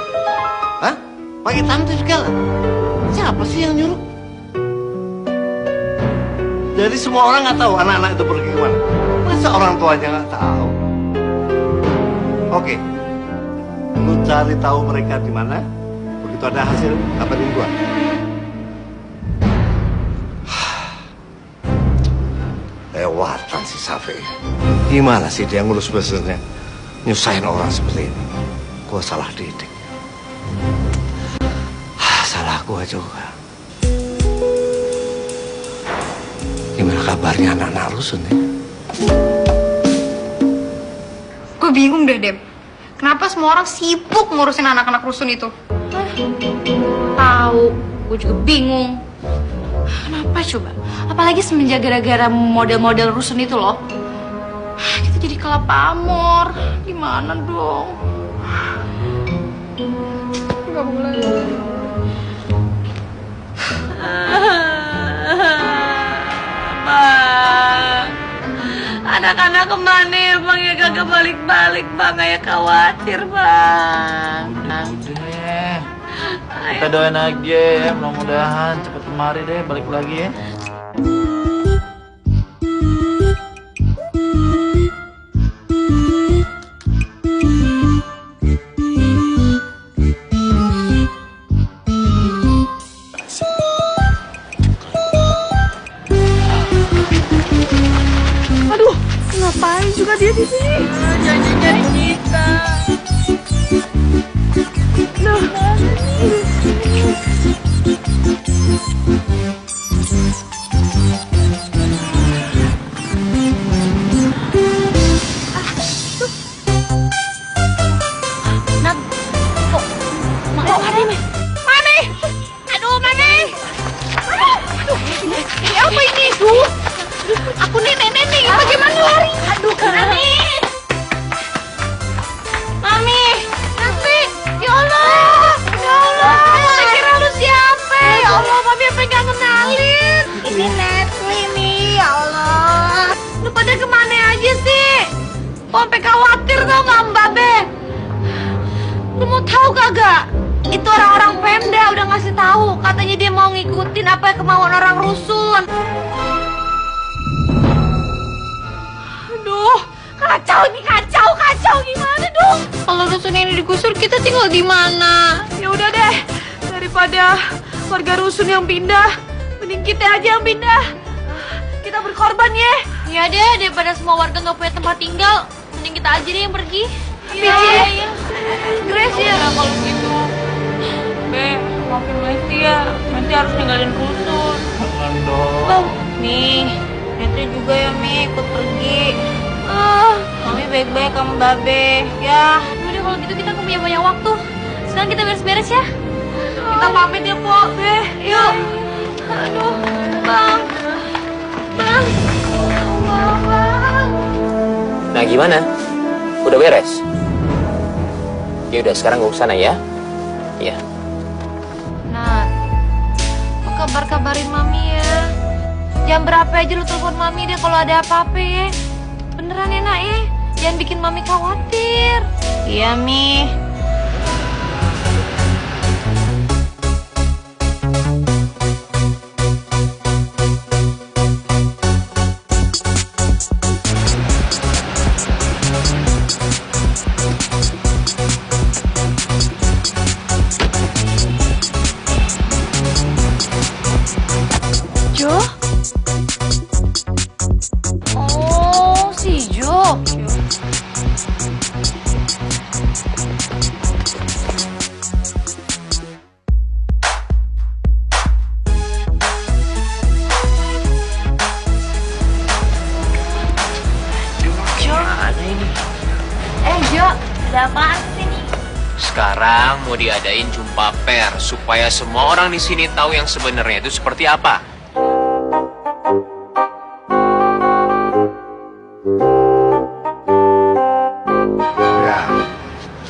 Hah? Pakai tante segala? Siapa sih yang nyuruh? Jadi semua orang nggak tahu anak-anak itu pergi kemana? Masa orang tuanya nggak tahu? Oke, lu cari tahu mereka di mana. Begitu ada hasil, kabarin gua. Lewatan si Safi. Gimana sih dia ngurus bisnisnya? Nyusahin orang seperti ini. Gua salah didik. Salah gua juga. Gimana kabarnya anak-anak rusun ya? Gue bingung deh, Dem. Kenapa semua orang sibuk ngurusin anak-anak rusun itu? Tahu, gue juga bingung. Kenapa coba? Apalagi semenjak gara-gara model-model rusun itu loh. Kita jadi kalah pamor. Gimana dong? Gak boleh. Bang, anak-anak kemana ya Bang? Ya kagak balik-balik Bang, ya khawatir Bang. Udah, kita doain aja ya, mudah-mudahan cepet kemari deh, balik lagi ya. Aduh, ngapain juga dia di sini? Janji-janji kita. Loh, Nat, kok Mami? Mami! Aduh, Mami! Aduh, ini apa ini? Aduh, aku nih nenek nih, bagaimana lari? Aduh, Mami! Mami! Nanti! Ya Allah! Ya Allah! Saya kira lu siapa? Ya Allah, Mami apa nggak kenalin? Ini Netli nih, ya Allah! Lu pada kemana aja sih? Kok sampai khawatir tau nggak Mbak Be? Lu mau tahu kagak? Itu orang-orang Pemda udah ngasih tahu, katanya dia mau ngikutin apa kemauan orang rusun. Aduh, kacau ini, kacau gimana dong? Kalau rusun ini digusur, kita tinggal di mana? Ya udah deh, daripada warga rusun yang pindah, mending kita aja yang pindah. Kita berkorban ya. Iya deh, daripada semua warga nggak punya tempat tinggal, mending kita aja deh yang pergi. Iya. Grace ya. Kalau gitu, Be, maafin Mesti ya. Mesti harus ninggalin rusun. Jangan dong. Nih, Netri juga ya Mi ikut pergi. Mami baik-baik sama Babe. Ya, udah kalau gitu kita nggak punya banyak waktu. Sekarang kita beres-beres ya. Kita pamit ya, Po. Be, yuk. Aduh, Bang. Bang. Nah gimana? Udah beres? Ya udah sekarang gue kesana ya. Iya. Nat, kok kabar-kabarin Mami ya. Jam berapa aja lu telepon Mami deh kalau ada apa-apa ya. Beneran ya Nak ya. Jangan bikin Mami khawatir. Iya, Mi. Jo? Oh, si Jo. Jo, ada apaan sih nih? Sekarang mau diadain jumpa pers supaya semua orang di sini tahu yang sebenarnya itu seperti apa. Ya,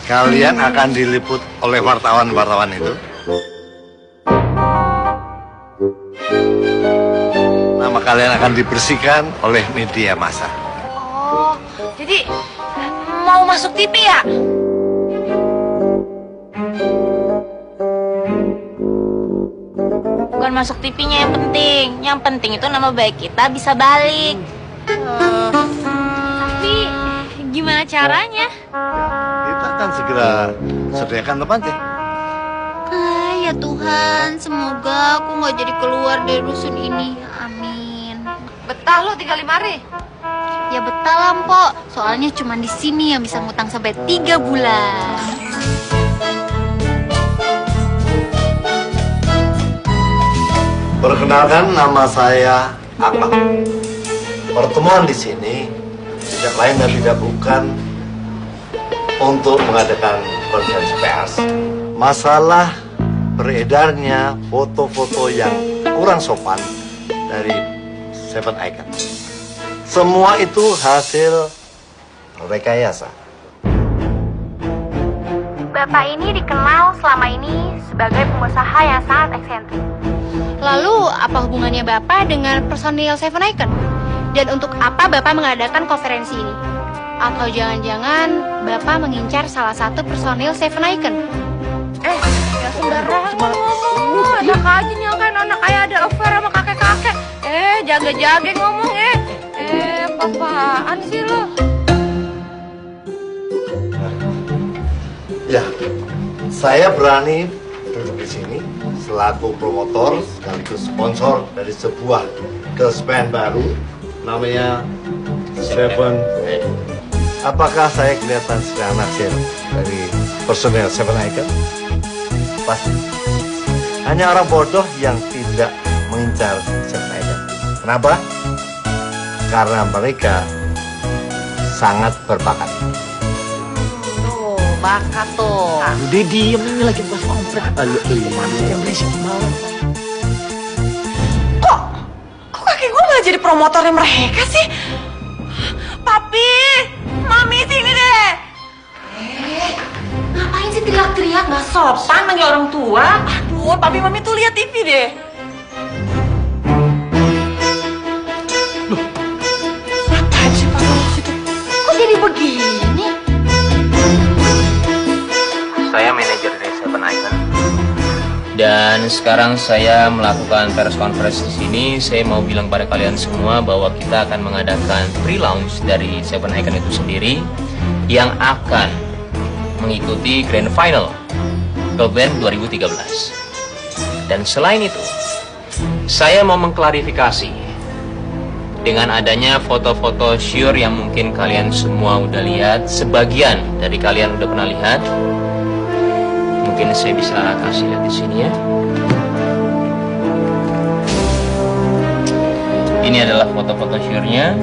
kalian akan diliput oleh wartawan-wartawan itu. Nama kalian akan dibersihkan oleh media massa. Oh, jadi mau masuk TV ya? Bukan masuk TV-nya yang penting. Yang penting itu nama baik kita bisa balik. Tapi gimana caranya? Kita akan segera sediakan tempatnya. Ya Tuhan, semoga aku nggak jadi keluar dari rusun ini. Amin. Betah lo tinggal di mari. Ya betah lah, Mpok. Soalnya cuma di sini yang bisa ngutang sampai 3 bulan. Perkenalkan, nama saya Akmal. Pertemuan di sini tidak lain dan tidak bukan untuk mengadakan konferensi pers. Masalah beredarnya foto-foto yang kurang sopan dari Seven Icon. Semua itu hasil rekayasa. Bapak ini dikenal selama ini sebagai pengusaha yang sangat eksentrik. Lalu, apa hubungannya Bapak dengan personil Seven Icon? Dan untuk apa Bapak mengadakan konferensi ini? Atau jangan-jangan Bapak mengincar salah satu personil Seven Icon? Ya sembarangan ngomong. Enak aja nyangkain anak kayak ada affair sama kakek-kakek. Jaga-jaga ngomong apaan sih lo? Ya, saya berani duduk di sini selaku promotor sekaligus sponsor dari sebuah girls band baru namanya Seven. Apakah saya kelihatan sedang naksir dari personel Seven Icon? Pasti. Hanya orang bodoh yang tidak mengincar Seven Icon. Kenapa? Karena mereka sangat berbakat. Tuh, bakat tuh. Udah diem ini lagi bahas kompret. Manusia berisik banget. Kok kakek gue malah jadi promotornya mereka sih? Papi, Mami sini deh. Ngapain sih teriak-teriak? Nggak sopan manggil orang tua. Aduh, Papi Mami tuh lihat TV deh. Ngapain sih Papi di situ? Kok jadi begini? Saya manajer dari Seven Icon. Dan sekarang saya melakukan press conference di sini. Saya mau bilang pada kalian semua bahwa kita akan mengadakan pre-launch dari Seven Icon itu sendiri yang akan mengikuti Grand Final Girl Band 2013. Dan selain itu, saya mau mengklarifikasi dengan adanya foto-foto syur yang mungkin kalian semua udah lihat, sebagian dari kalian udah pernah lihat. Mungkin saya bisa kasih lihat di sini ya. Ini adalah foto-foto syurnya.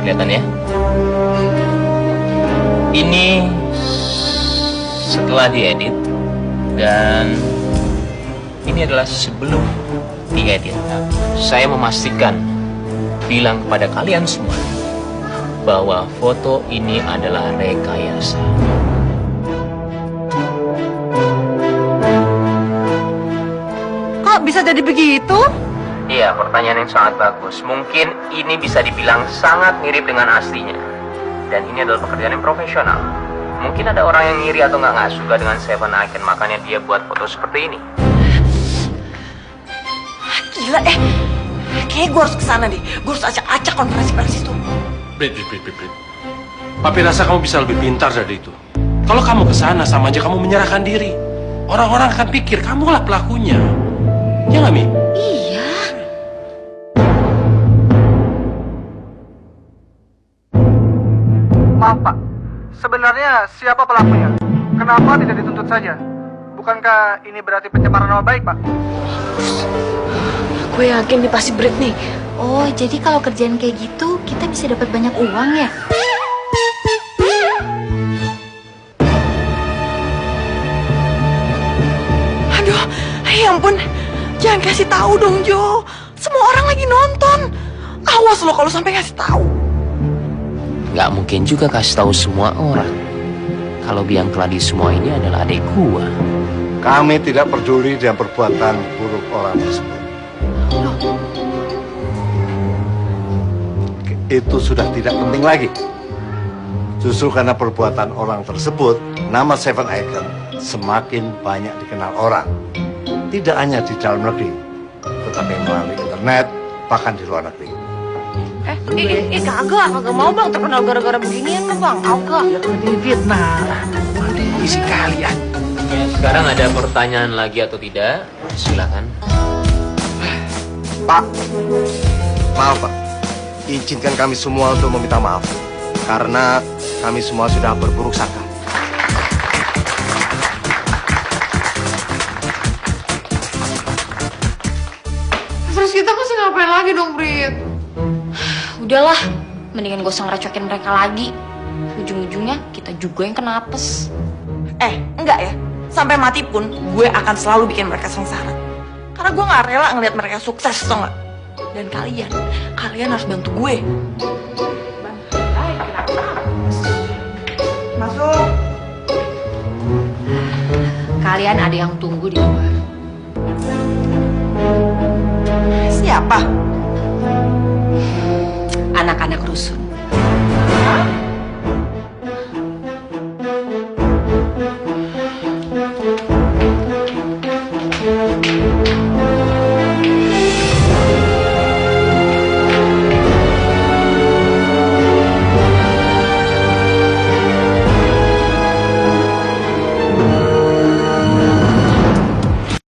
Kelihatan ya? Ini setelah diedit dan ini adalah sebelum diedit. Saya memastikan bilang kepada kalian semua bahwa foto ini adalah rekayasa. Kok bisa jadi begitu? Iya, pertanyaan yang sangat bagus. Mungkin ini bisa dibilang sangat mirip dengan aslinya. Dan ini adalah pekerjaan yang profesional. Mungkin ada orang yang ngiri atau nggak suka dengan Seven Icon, makanya dia buat foto seperti ini. Gila, kayaknya gue harus kesana deh. Gue harus acak-acak konferensi pers itu. Brit. Papi rasa kamu bisa lebih pintar dari itu. Kalau kamu kesana sama aja kamu menyerahkan diri. Orang-orang akan pikir kamulah pelakunya. Ya nggak, Mi? Iya. Maaf Pak, sebenarnya siapa pelakunya? Kenapa tidak dituntut saja? Bukankah ini berarti pencemaran nama baik, Pak? Gue yakin nih pasti Brit nih. Oh, jadi kalau kerjaan kayak gitu kita bisa dapat banyak uang ya? Aduh, ya ampun. Jangan kasih tahu dong, Jo. Semua orang lagi nonton. Awas lo kalau sampai kasih tahu. Nggak mungkin juga kasih tahu semua orang. Kalau biang keladi semua ini adalah adik gua. Kami tidak peduli dengan perbuatan buruk orang tersebut. Itu sudah tidak penting lagi. Justru karena perbuatan orang tersebut, nama Seven Icon semakin banyak dikenal orang. Tidak hanya di dalam negeri, tetapi melalui internet, bahkan di luar negeri. Kagak mau bang terkenal gara-gara beginian mah bang, kagak. Ya kan ini fitnah. Isi kalian. Ya, sekarang ada pertanyaan lagi atau tidak? Silakan. Pak, maaf Pak. Izinkan kami semua untuk meminta maaf. Karena kami semua sudah berburuk sangka. Terus kita mesti ngapain lagi dong, Brit? Udahlah, mendingan gak usah ngeracokin mereka lagi. Ujung-ujungnya kita juga yang kena apes. Enggak ya. Sampai mati pun gue akan selalu bikin mereka sengsara. Karena gue gak rela ngeliat mereka sukses, tau gak? Dan kalian harus bantu gue. Masuk. Kalian ada yang tunggu di luar. Siapa? Anak-anak rusun.